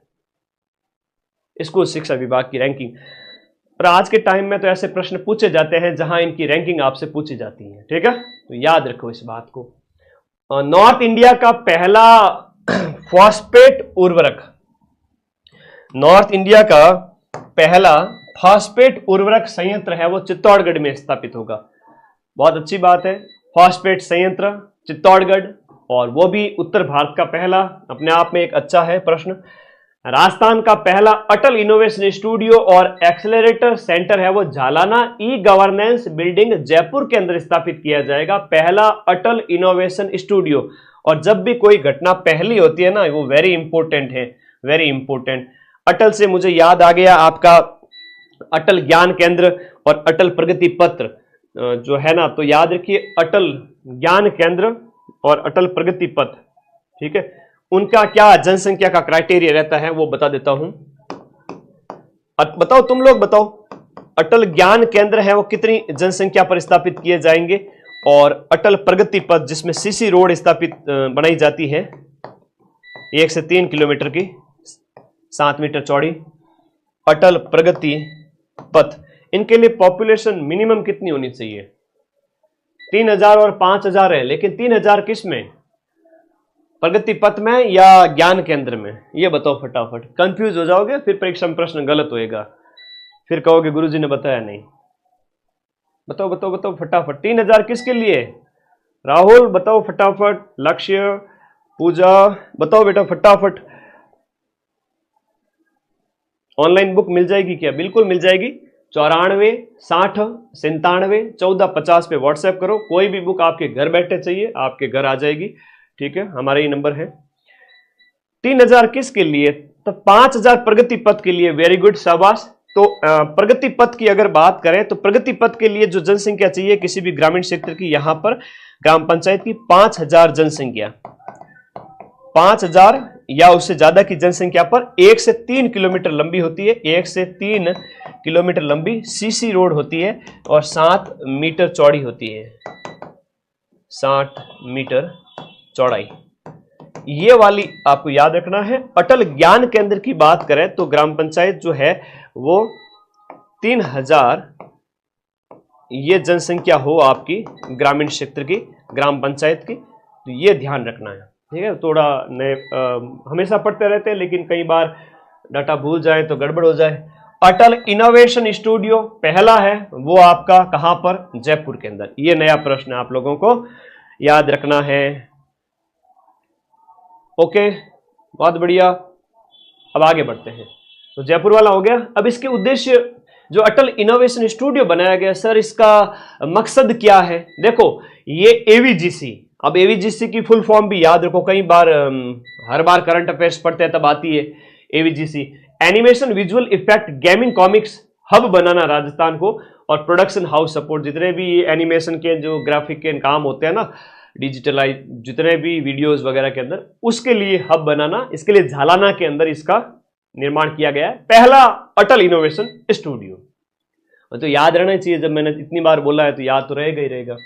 स्कूल शिक्षा विभाग की रैंकिंग। और आज के टाइम में तो ऐसे प्रश्न पूछे जाते हैं जहां इनकी रैंकिंग आपसे पूछी जाती है, ठीक है, तो याद रखो इस बात को। नॉर्थ इंडिया का पहला फॉस्फेट उर्वरक, नॉर्थ इंडिया का पहला फॉस्फेट उर्वरक संयंत्र है वो चित्तौड़गढ़ में स्थापित होगा। बहुत अच्छी बात है। फॉस्फेट संयंत्र चित्तौड़गढ़, और वो भी उत्तर भारत का पहला, अपने आप में एक अच्छा है प्रश्न। राजस्थान का पहला अटल इनोवेशन स्टूडियो और एक्सेलरेटर सेंटर है वो Jhalana e governance building Jaipur के अंदर स्थापित किया जाएगा। पहला अटल इनोवेशन स्टूडियो। और जब भी कोई घटना पहली होती है ना, वो वेरी इंपॉर्टेंट है, वेरी इंपॉर्टेंट। अटल से मुझे याद आ गया आपका अटल ज्ञान केंद्र और अटल प्रगति पत्र जो है ना, तो याद रखिए अटल ज्ञान केंद्र और अटल प्रगति पथ, ठीक है, उनका क्या जनसंख्या का क्राइटेरिया रहता है वो बता देता हूं। बताओ तुम लोग बताओ, अटल ज्ञान केंद्र है वो कितनी जनसंख्या पर स्थापित किए जाएंगे, और अटल प्रगति पथ जिसमें सीसी रोड स्थापित बनाई जाती है 1 से 3 किलोमीटर की, 7 मीटर चौड़ी अटल प्रगति पथ, इनके लिए पॉपुलेशन मिनिमम कितनी होनी चाहिए? 3000 और 5000 है, लेकिन 3000 किस में, प्रगति पथ में या ज्ञान केंद्र में? ये बताओ फटाफट, कंफ्यूज हो जाओगे, फिर परीक्षा में प्रश्न गलत होएगा, फिर कहोगे गुरुजी ने बताया नहीं। बताओ बताओ बताओ फटाफट, 3000 किसके लिए? राहुल बताओ फटाफट, लक्ष्य, पूजा बताओ बेटा फटाफट। ऑनलाइन बुक मिल जाएगी क्या? बिल्कुल मिल जाएगी। 94 60 97 14 50 पे व्हाट्सएप करो। कोई भी बुक आपके घर बैठे चाहिए, आपके घर आ जाएगी, ठीक है, हमारा ही नंबर है। 3000 किसके लिए? तो 5000 प्रगति पथ के लिए। वेरी गुड, शाबाश। तो प्रगति पथ की अगर बात करें तो प्रगति पथ के लिए जो जनसंख्या चाहिए किसी भी ग्रामीण क्षेत्र की, यहां पर ग्राम पंचायत की 5000 जनसंख्या, 5000 या उससे ज्यादा की जनसंख्या पर 1 से 3 किलोमीटर लंबी होती है, 1 से 3 किलोमीटर लंबी सीसी रोड होती है और 7 मीटर चौड़ी होती है, 60 मीटर चौड़ाई। ये वाली आपको याद रखना है। अटल ज्ञान केंद्र की बात करें तो ग्राम पंचायत जो है वो 3000 ये जनसंख्या हो आपकी ग्रामीण क्षेत्र की ग्राम पंचायत की, तो ये ध्यान रखना है, ठीक है। थोड़ा नए हमेशा पढ़ते रहते हैं, लेकिन कई बार डाटा भूल जाए तो गड़बड़ हो जाए। अटल इनोवेशन स्टूडियो पहला है वो आपका कहां पर? जयपुर के अंदर। ये नया प्रश्न आप लोगों को याद रखना है। ओके, बहुत बढ़िया। अब आगे बढ़ते हैं। तो जयपुर वाला हो गया। अब इसके उद्देश्य, जो अटल इनोवेशन स्टूडियो बनाया गया सर, इसका मकसद क्या है? देखो, ये एवीजीसी, अब एवीजीसी की फुल फॉर्म भी याद रखो, कई बार हर बार करंट अफेयर्स पढ़ते हैं तब आती है AVGC, animation visual effect gaming comics hub बनाना राजस्थान को, और प्रोडक्शन हाउस सपोर्ट, जितने भी एनिमेशन के जो ग्राफिक के काम होते हैं ना, डिजिटलाइज जितने भी वीडियोस वगैरह के अंदर, उसके लिए हब बनाना, इसके लिए झालाना के अंदर इसका निर्माण किया गया है, पहला अटल इनोवेशन स्टूडियो। तो याद रहना चाहिए, जब मैंने इतनी बार बोला है तो याद तो रहेगा ही रहेगा।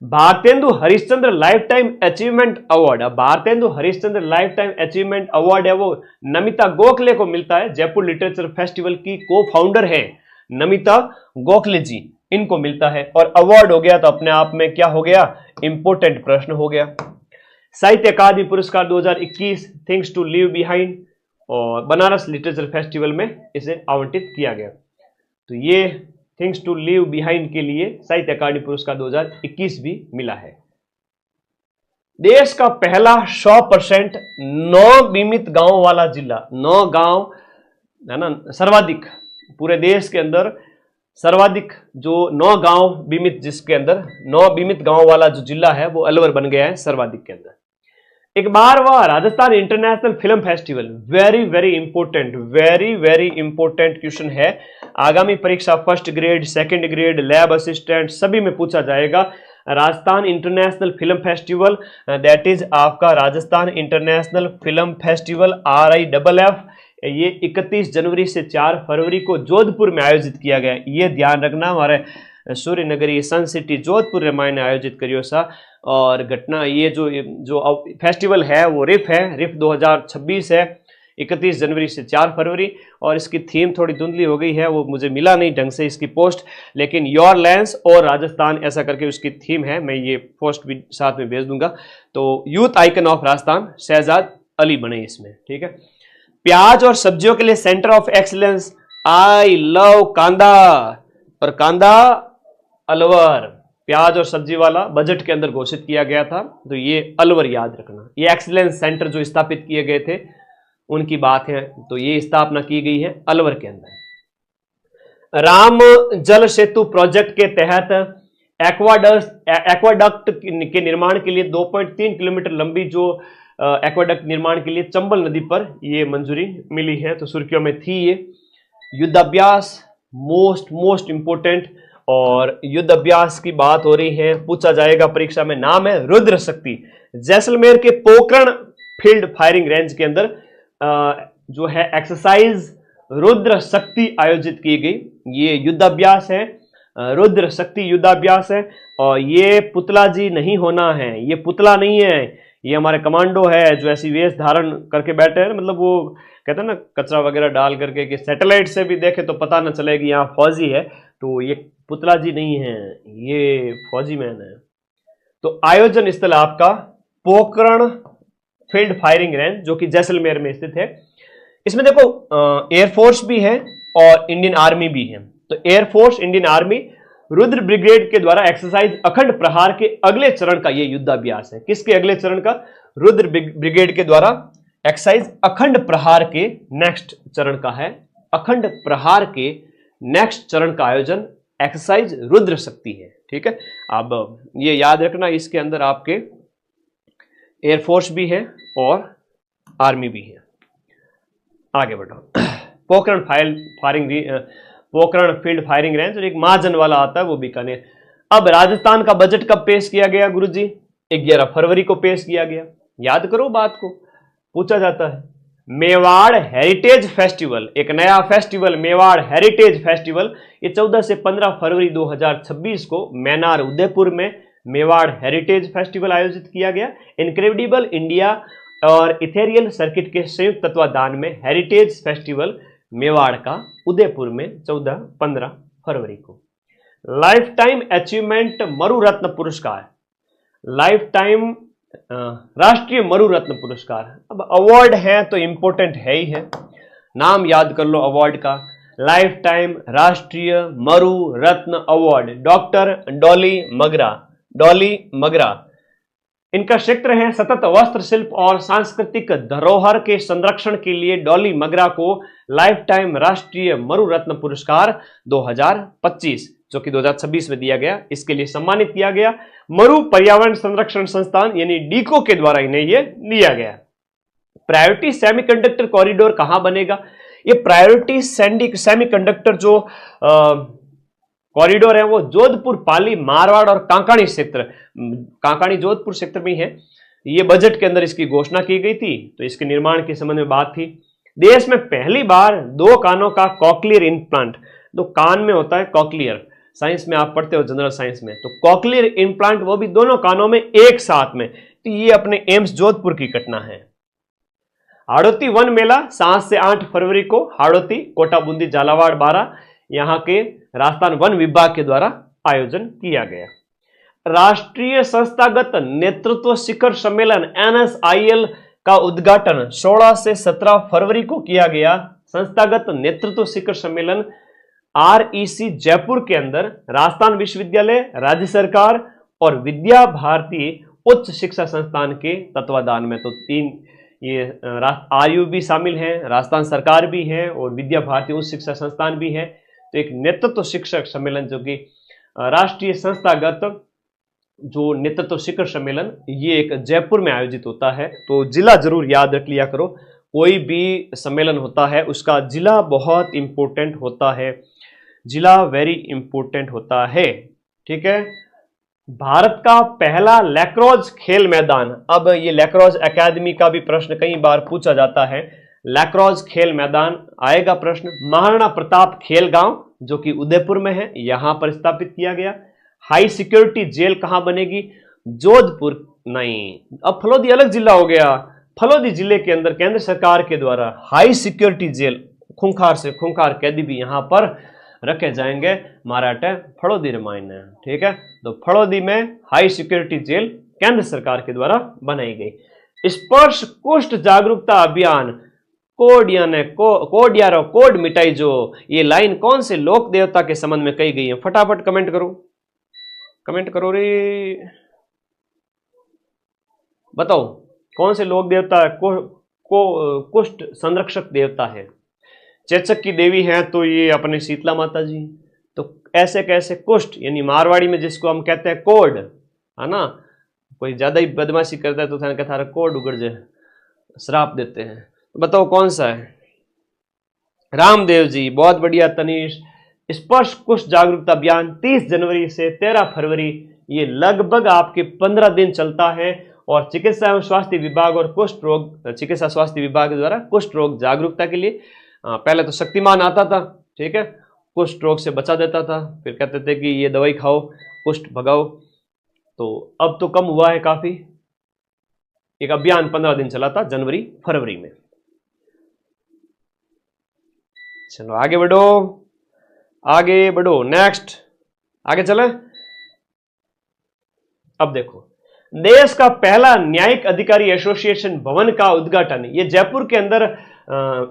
Bharatendu Harishchandra life time achievement award, Bharatendu Harishchandra life time achievement award है वो नमिता गोखले को मिलता है। जयपुर लिटरेचर फेस्टिवल की को फाउंडर है नमिता गोखले जी, इनको मिलता है। और अवार्ड हो गया तो अपने आप में क्या हो गया, इंपोर्टेंट प्रश्न हो गया। साहित्य अकादमी पुरस्कार 2021 थिंग्स टू लीव बिहाइंड, और बनारस लिटरेचर फेस्टिवल में इसे आवंटित किया गया। तो ये थिंग्स टू लीव बिहाइंड के लिए साहित्य अकादमी पुरस्कार 2021 भी मिला है। देश का पहला 100% 9 बीमित गांव वाला जिला, 9 गांव है ना, सर्वाधिक पूरे देश के अंदर सर्वाधिक जो 9 गांव बीमित, जिसके अंदर 9 बीमित गांव वाला जो जिला है वो अलवर बन गया है सर्वाधिक के अंदर। एक बार वह Rajasthan international film festival, very very important question है। आगामी परीक्षा first grade, second grade, lab assistant सभी में पूछा जाएगा। Rajasthan international film festival, that is आपका Rajasthan international film festival RIFF, ये 31 जनवरी से 4 फरवरी को जोधपुर में आयोजित किया गया। ये ध्यान रखना, हमारे सूर्य नगरी सन सिटी जोधपुर रामायण ने आयोजित करियो सा। और घटना ये जो फेस्टिवल है वो रिफ 2026 है, 31 जनवरी से 4 फरवरी। और इसकी थीम थोड़ी धुंधली हो गई है, वो मुझे मिला नहीं ढंग से इसकी पोस्ट, लेकिन योर लैंड्स और राजस्थान ऐसा करके उसकी थीम है। मैं ये पोस्ट भी साथ में भेज दूंगा। तो youth icon of Rajasthan Shahzad Ali बने इसमें, ठीक है। प्याज और सब्जियों के लिए centre of excellence, I love kanda, और कांदा अलवर, प्याज और सब्जी वाला बजट के अंदर घोषित किया गया था। तो ये अलवर याद रखना, ये एक्सीलेंस सेंटर जो स्थापित किए गए थे उनकी बात है। तो ये स्थापना की गई है अलवर के अंदर। राम जल सेतु प्रोजेक्ट के तहत एक्वाडक्ट के निर्माण के लिए 2.3 किलोमीटर लंबी जो एक्वाडक्ट निर्माण के लिए चंबल नदी पर ये मंजूरी मिली है। तो सुर्खियों में थी ये। युद्धाभ्यास मोस्ट इंपोर्टेंट, और युद्धाभ्यास की बात हो रही है, पूछा जाएगा परीक्षा में। नाम है रुद्र शक्ति। जैसलमेर के पोखरण फील्ड फायरिंग रेंज के अंदर जो है एक्सरसाइज रुद्र शक्ति आयोजित की गई। ये युद्धाभ्यास है, रुद्र शक्ति युद्धाभ्यास है। और ये पुतला जी नहीं होना है, ये पुतला नहीं है, ये हमारे कमांडो है जो ऐसी वेश धारण करके बैठे हैं। मतलब वो कहते हैं ना कचरा वगैरह डाल करके कि सैटेलाइट से भी देखे तो पता न चलेगी यहाँ फौजी है। तो ये पुतला जी नहीं है, ये फौजी मैन है। तो आयोजन स्थल आपका पोखरण फील्ड फायरिंग रेंज जो कि जैसलमेर में स्थित है। इसमें देखो एयरफोर्स भी है और इंडियन आर्मी भी है। तो air force, Indian army, Rudra brigade के द्वारा एक्सरसाइज अखंड प्रहार के अगले चरण का ये युद्धाभ्यास है। किसके अगले चरण का? रुद्र ब्रिगेड के द्वारा एक्सरसाइज अखंड प्रहार के नेक्स्ट चरण का है। अखंड प्रहार के नेक्स्ट चरण का आयोजन एक्सरसाइज रुद्र शक्ति है, ठीक है। अब ये याद रखना, इसके अंदर आपके एयरफोर्स भी है और आर्मी भी है। आगे बढ़ो। पोखरण फील्ड फायरिंग रेंज, और एक महाजन वाला आता है वो बीकानेर। अब राजस्थान का बजट कब पेश किया गया गुरुजी? 11 फरवरी को पेश किया गया। याद करो बात को, पूछा जाता है। मेवाड़ हेरिटेज फेस्टिवल, एक नया फेस्टिवल मेवाड़ हेरिटेज फेस्टिवल, ये 14 से 15 फरवरी 2026 को मैनार उदयपुर में मेवाड़ हेरिटेज फेस्टिवल आयोजित किया गया। इनक्रेडिबल इंडिया और इथेरियल सर्किट के संयुक्त तत्वाधान में हेरिटेज फेस्टिवल मेवाड़ का उदयपुर में 14-15 फरवरी को। लाइफ टाइम अचीवमेंट मरु रत्न पुरस्कार, लाइफ टाइम राष्ट्रीय मरु रत्न पुरस्कार। अब अवार्ड है तो इंपॉर्टेंट है ही है, नाम याद कर लो अवार्ड का। लाइफ टाइम राष्ट्रीय मरु रत्न अवार्ड, डॉक्टर डॉली मगरा। इनका क्षेत्र है सतत वस्त्र शिल्प और सांस्कृतिक धरोहर के संरक्षण के लिए डॉली मगरा को लाइफ टाइम राष्ट्रीय मरु रत्न पुरस्कार 2025 जो कि 2026 में दिया गया, इसके लिए सम्मानित किया गया। मरु पर्यावरण संरक्षण संस्थान यानी डीको के द्वारा इन्हें यह दिया गया। प्रायोरिटी सेमीकंडक्टर कॉरिडोर कहां बनेगा? ये प्रायोरिटी सेमीकंडक्टर जो कॉरिडोर है वो जोधपुर, पाली, मारवाड़ और कांकाणी क्षेत्र, कांकाणी जोधपुर क्षेत्र में है। ये बजट के अंदर इसकी घोषणा की गई थी, तो इसके निर्माण के संबंध में बात थी। देश में पहली बार 2 कानों का कॉकलियर इम्प्लांट, तो कान में होता है कॉकलियर, साइंस में आप पढ़ते हो, जनरल साइंस में, तो कॉकलियर इम्प्लांट वो भी दोनों कानों में एक साथ में। तो ये अपने एम्स जोधपुर की घटना है। हाड़ौती वन मेला 7 से 8 फरवरी को हाड़ौती, कोटा, बूंदी, झालावाड़, बारां यहां के राजस्थान वन विभाग के द्वारा आयोजन किया गया। राष्ट्रीय संस्थागत नेतृत्व शिखर सम्मेलन NSIL का उद्घाटन 16 से 17 फरवरी को किया गया। संस्थागत नेतृत्व शिखर सम्मेलन REC जयपुर के अंदर राजस्थान विश्वविद्यालय, राज्य सरकार और विद्या भारती उच्च शिक्षा संस्थान के तत्वाधान में, तो 3 ये RU भी शामिल है, राजस्थान सरकार भी है और विद्या भारती उच्च शिक्षा संस्थान भी है। तो एक नेतृत्व शिक्षक सम्मेलन जो कि राष्ट्रीय संस्थागत जो नेतृत्व शिखर सम्मेलन, ये एक जयपुर में आयोजित होता है। तो जिला जरूर याद रख लिया करो, कोई भी सम्मेलन होता है उसका जिला बहुत इंपॉर्टेंट होता है, जिला वेरी इंपॉर्टेंट होता है, ठीक है। भारत का पहला लैक्रोज खेल मैदान, अब ये लैक्रोज एकेडमी का भी प्रश्न कई बार पूछा जाता है, लैक्रोज खेल मैदान आएगा प्रश्न। महाराणा प्रताप खेल गांव जो कि उदयपुर में है, यहां पर स्थापित किया गया। हाई सिक्योरिटी जेल कहां बनेगी? जोधपुर नहीं, अब फलोदी अलग जिला हो गया। फलोदी जिले के अंदर केंद्र सरकार के द्वारा हाई सिक्योरिटी जेल, खूंखार से खूंखार कैदी भी यहां पर रखे जाएंगे। मराठा फलोदी रामायण है, ठीक है। तो फलोदी में हाई सिक्योरिटी जेल केंद्र सरकार के द्वारा बनाई गई। स्पर्श कुष्ठ जागरूकता अभियान, कोड यानी कोड यारो कोड मिटाई जो, ये लाइन कौन से लोक देवता के संबंध में कही गई है? फटाफट कमेंट करो, कमेंट करो रे, बताओ कौन से लोक देवता कुष्ठ संरक्षक देवता है? चेचक की देवी है तो ये अपने शीतला माता जी। तो ऐसे कैसे कुष्ठ, यानी मारवाड़ी में जिसको हम कहते हैं कोड, है ना, कोई ज्यादा ही बदमाशी करता है तो कहता कोड उगड़ जाए, श्राप देते हैं। तो बताओ कौन सा है? रामदेव जी, बहुत बढ़िया तनीश। स्पर्श कुष्ठ जागरूकता अभियान 30 जनवरी से 13 फरवरी, ये लगभग आपके 15 दिन चलता है और चिकित्सा एवं स्वास्थ्य विभाग और कुष्ठ रोग चिकित्सा स्वास्थ्य विभाग द्वारा कुष्ठ रोग जागरूकता के लिए, पहले तो शक्तिमान आता था, ठीक है, कुष्ठ रोग से बचा देता था, फिर कहते थे कि ये दवाई खाओ कुष्ठ भगाओ। तो अब तो कम हुआ है काफी। एक अभियान 15 दिन चला था, जनवरी फरवरी में। चलो आगे बढ़ो, आगे बढ़ो, नेक्स्ट आगे चले। अब देखो, देश का पहला न्यायिक अधिकारी एसोसिएशन भवन का उद्घाटन, ये जयपुर के अंदर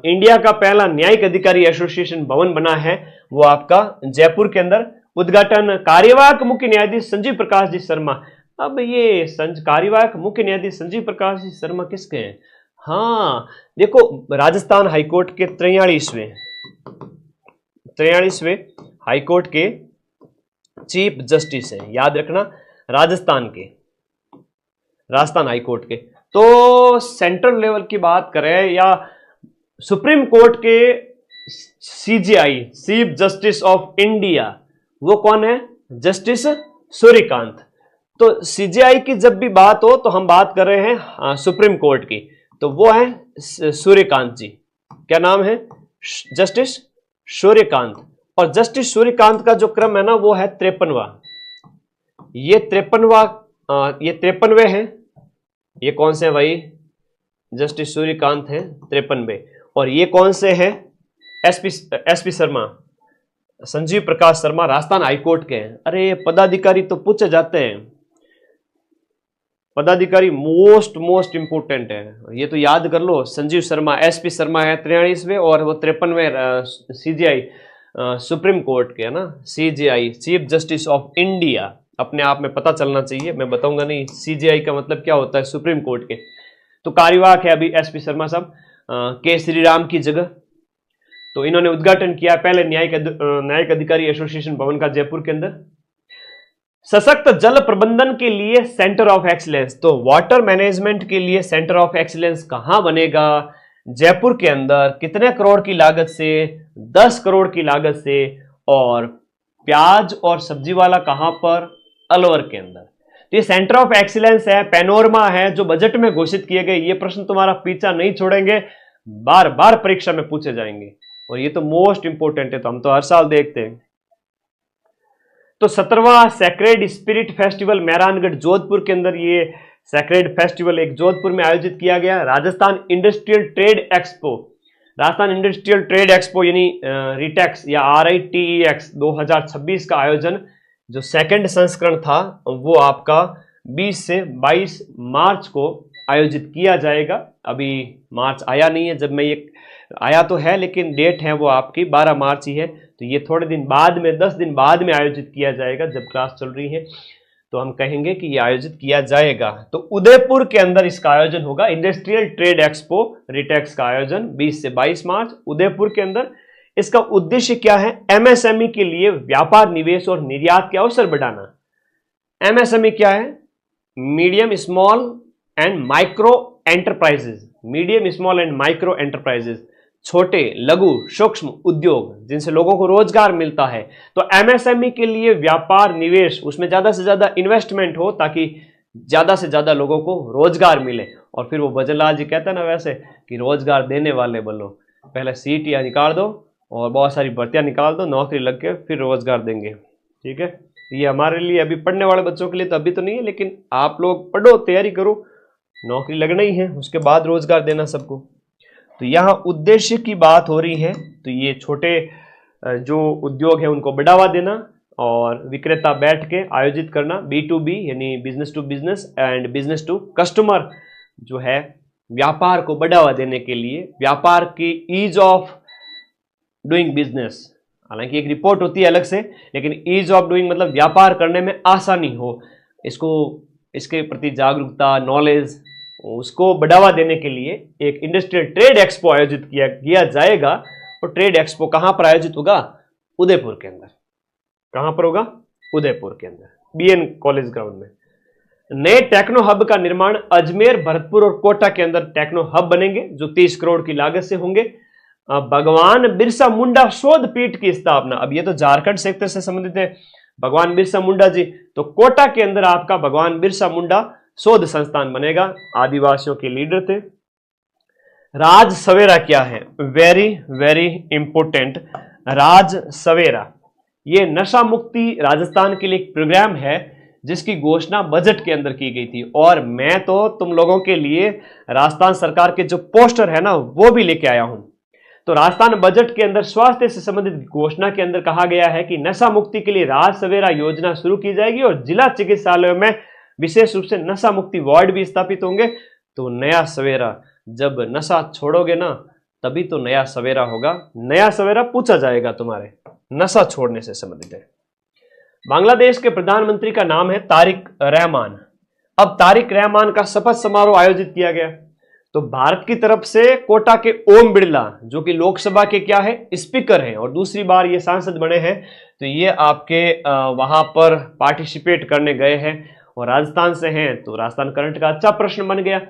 इंडिया का पहला न्यायिक अधिकारी एसोसिएशन भवन बना है, वो आपका जयपुर के अंदर। उद्घाटन कार्यवाहक मुख्य न्यायाधीश संजीव प्रकाश जी शर्मा। अब ये कार्यवाहक मुख्य न्यायाधीश संजीव प्रकाश जी शर्मा किसके हैं? हाँ देखो, राजस्थान हाईकोर्ट के 43वें हाईकोर्ट के चीफ जस्टिस हैं, याद रखना, राजस्थान हाईकोर्ट के। तो सेंट्रल लेवल की बात करें या सुप्रीम कोर्ट के CJI, chief justice of India, वो कौन है? जस्टिस सूर्यकांत। तो CJI की जब भी बात हो तो हम बात कर रहे हैं सुप्रीम कोर्ट की, तो वो है सूर्यकांत जी। क्या नाम है? जस्टिस सूर्यकांत। और जस्टिस सूर्यकांत का जो क्रम है ना, वो है 53वां। ये 53वें हैं। ये कौन से हैं भाई? जस्टिस सूर्यकांत हैं 53वें। और ये कौन से हैं? एसपी शर्मा, संजीव प्रकाश शर्मा, राजस्थान हाईकोर्ट के हैं। अरे पदाधिकारी तो पूछे जाते हैं, पदाधिकारी मोस्ट इंपोर्टेंट है, ये तो याद कर लो। संजीव शर्मा, एसपी शर्मा है 43वें और वो 53वें CJI सुप्रीम कोर्ट के है ना, CJI chief justice of India. अपने आप में पता चलना चाहिए, मैं बताऊंगा नहीं CJI का मतलब क्या होता है, सुप्रीम कोर्ट के। तो कार्यवाहक है अभी एसपी शर्मा साहब, के श्रीराम की जगह। तो इन्होंने उद्घाटन किया पहले न्यायिक अधिकारी एसोसिएशन भवन का जयपुर के अंदर। सशक्त जल प्रबंधन के लिए सेंटर ऑफ एक्सीलेंस, तो वाटर मैनेजमेंट के लिए सेंटर ऑफ एक्सीलेंस कहां बनेगा? जयपुर के अंदर। कितने करोड़ की लागत से? 10 करोड़ की लागत से। और प्याज और सब्जी वाला कहां पर? अलवर के अंदर। तो ये सेंटर ऑफ एक्सीलेंस है, पैनोरमा है, जो बजट में घोषित किए गए। ये प्रश्न तुम्हारा पीछा नहीं छोड़ेंगे, बार बार परीक्षा में पूछे जाएंगे और ये तो मोस्ट इंपोर्टेंट है, तो हम तो हर साल देखते हैं। तो 17वां sacred spirit festival Mehrangarh Jodhpur के अंदर ये सैक्रेड फेस्टिवल एक जोधपुर में आयोजित किया गया। Rajasthan industrial trade expo, Rajasthan industrial trade expo यानी रिटेक्स या RITEX 2026 का आयोजन जो सेकंड संस्करण था वो आपका 20 से 22 मार्च को आयोजित किया जाएगा। अभी मार्च आया नहीं है, जब मैं ये आया तो है लेकिन डेट है वो आपकी 12 मार्च ही है, तो ये थोड़े दिन बाद में 10 दिन बाद में आयोजित किया जाएगा। जब क्लास चल रही है तो हम कहेंगे कि ये आयोजित किया जाएगा। तो उदयपुर के अंदर इसका आयोजन होगा, इंडस्ट्रियल ट्रेड एक्सपो रिटेक्स का आयोजन 20 से 22 मार्च उदयपुर के अंदर। इसका उद्देश्य क्या है? MSME के लिए व्यापार, निवेश और निर्यात के अवसर बढ़ाना। MSME क्या है? Medium small and micro enterprises, medium small and micro enterprises, छोटे लघु सूक्ष्म उद्योग जिनसे लोगों को रोजगार मिलता है। तो MSME के लिए व्यापार, निवेश, उसमें ज्यादा से ज्यादा इन्वेस्टमेंट हो ताकि ज्यादा से ज्यादा लोगों को रोजगार मिले। और फिर वो भजनलाल जी कहते हैं ना वैसे कि रोजगार देने वाले बोलो, पहले सीटियां निकाल दो और बहुत सारी भर्तियां निकाल दो, नौकरी लग के फिर रोजगार देंगे। ठीक है, ये हमारे लिए अभी पढ़ने वाले बच्चों के लिए तो अभी तो नहीं है, लेकिन आप लोग पढ़ो, तैयारी करो, नौकरी लगना ही है, उसके बाद रोजगार देना सबको। तो यहाँ उद्देश्य की बात हो रही है, तो ये छोटे जो उद्योग है उनको बढ़ावा देना और विक्रेता बैठ के आयोजित करना, B2B यानी business to business and business to customer जो है, व्यापार को बढ़ावा देने के लिए, व्यापार की ईज ऑफ डूइंग बिजनेस, हालांकि एक रिपोर्ट होती है अलग से, लेकिन ईज ऑफ डूइंग मतलब व्यापार करने में आसानी हो, इसको इसके प्रति जागरूकता, नॉलेज, उसको बढ़ावा देने के लिए एक इंडस्ट्रियल ट्रेड एक्सपो आयोजित किया जाएगा। और ट्रेड एक्सपो कहां पर आयोजित होगा? उदयपुर के अंदर। कहां पर होगा? उदयपुर के अंदर, BN कॉलेज ग्राउंड में। नए टेक्नो हब का निर्माण अजमेर, भरतपुर और कोटा के अंदर टेक्नो हब बनेंगे जो 30 करोड़ की लागत से होंगे। भगवान बिरसा मुंडा शोध पीठ की स्थापना, अब ये तो झारखंड सेक्टर से संबंधित है, भगवान बिरसा मुंडा जी, तो कोटा के अंदर आपका भगवान बिरसा मुंडा शोध संस्थान बनेगा, आदिवासियों के लीडर थे। राज सवेरा क्या है? वेरी वेरी इंपोर्टेंट, राज सवेरा ये नशा मुक्ति राजस्थान के लिए एक प्रोग्राम है जिसकी घोषणा बजट के अंदर की गई थी। और मैं तो तुम लोगों के लिए राजस्थान सरकार के जो पोस्टर है ना वो भी लेके आया हूं। तो राजस्थान बजट के अंदर स्वास्थ्य से संबंधित घोषणा के अंदर कहा गया है कि नशा मुक्ति के लिए राज सवेरा योजना शुरू की जाएगी और जिला चिकित्सालयों में विशेष रूप से नशा मुक्ति वार्ड भी स्थापित होंगे। तो नया सवेरा, जब नशा छोड़ोगे ना तभी तो नया सवेरा होगा। नया सवेरा पूछा जाएगा तुम्हारे नशा छोड़ने से संबंधित है। बांग्लादेश के प्रधानमंत्री का नाम है तारिक रहमान। अब तारिक रहमान का शपथ समारोह आयोजित किया गया। तो भारत की तरफ से कोटा के ओम बिरला जो कि लोकसभा के क्या है? स्पीकर हैं और दूसरी बार ये सांसद बने हैं, तो ये आपके वहां पर पार्टिसिपेट करने गए हैं और राजस्थान से हैं। तो राजस्थान करंट का अच्छा प्रश्न बन गया।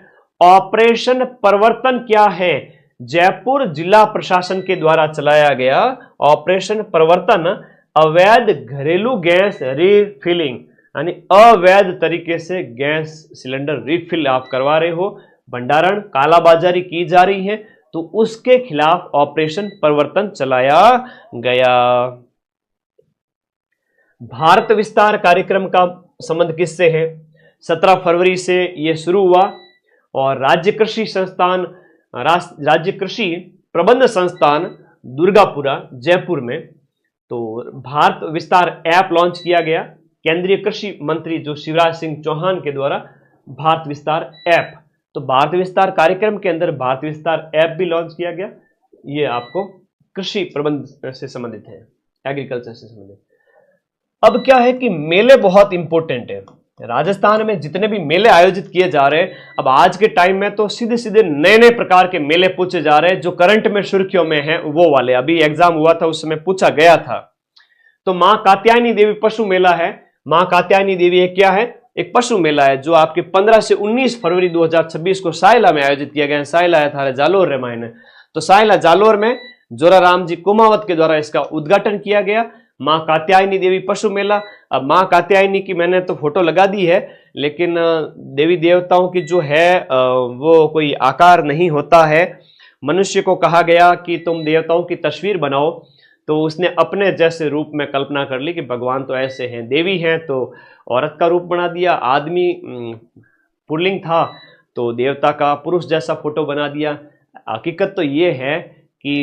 ऑपरेशन परिवर्तन क्या है? जयपुर जिला प्रशासन के द्वारा चलाया गया ऑपरेशन परिवर्तन अवैध घरेलू गैस रिफिलिंग, यानी अवैध तरीके से गैस सिलेंडर रिफिल आप करवा रहे हो, भंडारण कालाबाजारी की जा रही है, तो उसके खिलाफ ऑपरेशन परिवर्तन चलाया गया। भारत विस्तार कार्यक्रम का संबंध किससे है? 17 फरवरी से यह शुरू हुआ और राज्य कृषि संस्थान, राज्य कृषि प्रबंध संस्थान दुर्गापुरा जयपुर में तो भारत विस्तार ऐप लॉन्च किया गया। केंद्रीय कृषि मंत्री जो शिवराज सिंह चौहान के द्वारा भारत विस्तार ऐप, तो भारत विस्तार कार्यक्रम के अंदर भारत विस्तार ऐप भी लॉन्च किया गया। ये आपको कृषि प्रबंध से संबंधित है, एग्रीकल्चर से संबंधित। अब क्या है कि मेले बहुत इंपॉर्टेंट है। राजस्थान में जितने भी मेले आयोजित किए जा रहे हैं, अब आज के टाइम में तो सीधे सीधे नए नए प्रकार के मेले पूछे जा रहे हैं जो करंट में सुर्खियों में हैं, वो वाले। अभी एग्जाम हुआ था उस समय पूछा गया था। तो मां कात्यायनी देवी पशु मेला है। मां कात्यायनी देवी एक क्या है? एक पशु मेला है जो आपके 15 से 19 फरवरी 2026 को सायला में आयोजित किया गया। सायला है थारे जालोर रामायण, तो सायला जालोर में जोराराम जी कुमावत के द्वारा इसका उद्घाटन किया गया। मां कात्यायनी देवी पशु मेला। अब मां कात्यायनी की मैंने तो फोटो लगा दी है, लेकिन देवी देवताओं की जो है वो कोई आकार नहीं होता है। मनुष्य को कहा गया कि तुम देवताओं की तस्वीर बनाओ, तो उसने अपने जैसे रूप में कल्पना कर ली कि भगवान तो ऐसे हैं, देवी हैं तो औरत का रूप बना दिया, आदमी पुल्लिंग था तो देवता का पुरुष जैसा फोटो बना दिया। हकीकत तो ये है कि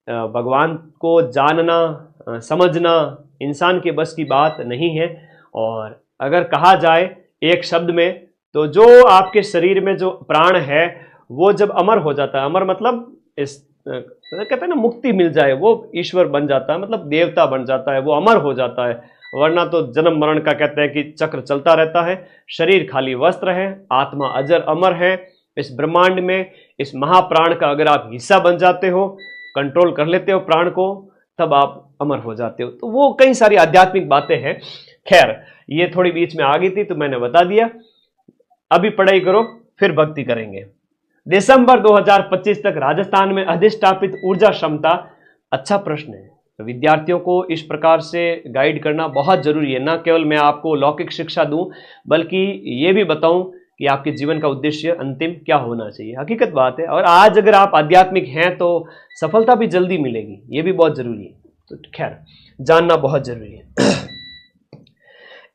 भगवान को जानना समझना इंसान के बस की बात नहीं है। और अगर कहा जाए एक शब्द में तो जो आपके शरीर में जो प्राण है वो जब अमर हो जाता है, अमर मतलब इस कहते हैं ना मुक्ति मिल जाए, वो ईश्वर बन जाता है, मतलब देवता बन जाता है, वो अमर हो जाता है। वरना तो जन्म मरण का कहते हैं कि चक्र चलता रहता है, शरीर खाली वस्त्र है, आत्मा अजर अमर है। इस ब्रह्मांड में इस महाप्राण का अगर आप हिस्सा बन जाते हो, कंट्रोल कर लेते हो प्राण को, तब आप अमर हो जाते हो। तो वो कई सारी आध्यात्मिक बातें हैं। खैर ये थोड़ी बीच में आ गई थी तो मैंने बता दिया। अभी पढ़ाई करो फिर भक्ति करेंगे। दिसंबर 2025 तक राजस्थान में अधिष्ठापित ऊर्जा क्षमता, अच्छा प्रश्न है। तो विद्यार्थियों को इस प्रकार से गाइड करना बहुत जरूरी है, ना केवल मैं आपको लौकिक शिक्षा दूं बल्कि ये भी बताऊं कि आपके जीवन का उद्देश्य अंतिम क्या होना चाहिए। हकीकत बात है। और आज अगर आप आध्यात्मिक हैं तो सफलता भी जल्दी मिलेगी, ये भी बहुत जरूरी है। तो खैर जानना बहुत जरूरी है।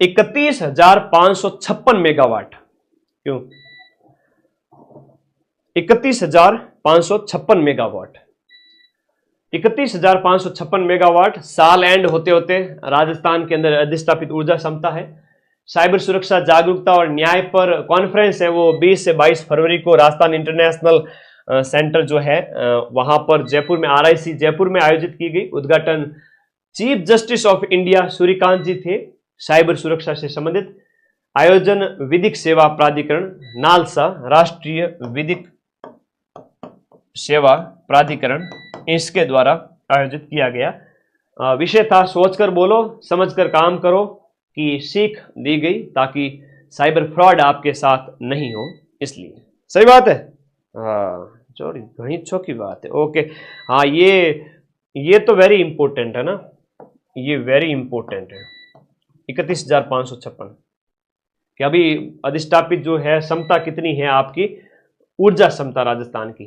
31,556 मेगावाट, क्यों 31,556 मेगावाट, 31,556 मेगावाट साल एंड होते होते राजस्थान के अंदर अधिष्ठापित ऊर्जा क्षमता है। साइबर सुरक्षा जागरूकता और न्याय पर कॉन्फ्रेंस है, वो 20 से 22 फरवरी को राजस्थान इंटरनेशनल सेंटर जो है वहां पर जयपुर में, RIC जयपुर में आयोजित की गई। उद्घाटन chief justice of India Suryakant ji थे। साइबर सुरक्षा से संबंधित आयोजन विधिक सेवा प्राधिकरण नालसा, राष्ट्रीय विधिक सेवा प्राधिकरण, इसके द्वारा आयोजित किया गया। विषय था सोचकर बोलो समझकर काम करो की सीख दी गई ताकि साइबर फ्रॉड आपके साथ नहीं हो। इसलिए सही बात है, हाँ चोरी घनी चौकी बात है। ओके हाँ, ये तो वेरी इंपॉर्टेंट है ना, ये वेरी इंपॉर्टेंट है। 31,556 कि अभी अधिष्ठापित जो है क्षमता कितनी है आपकी, ऊर्जा क्षमता राजस्थान की।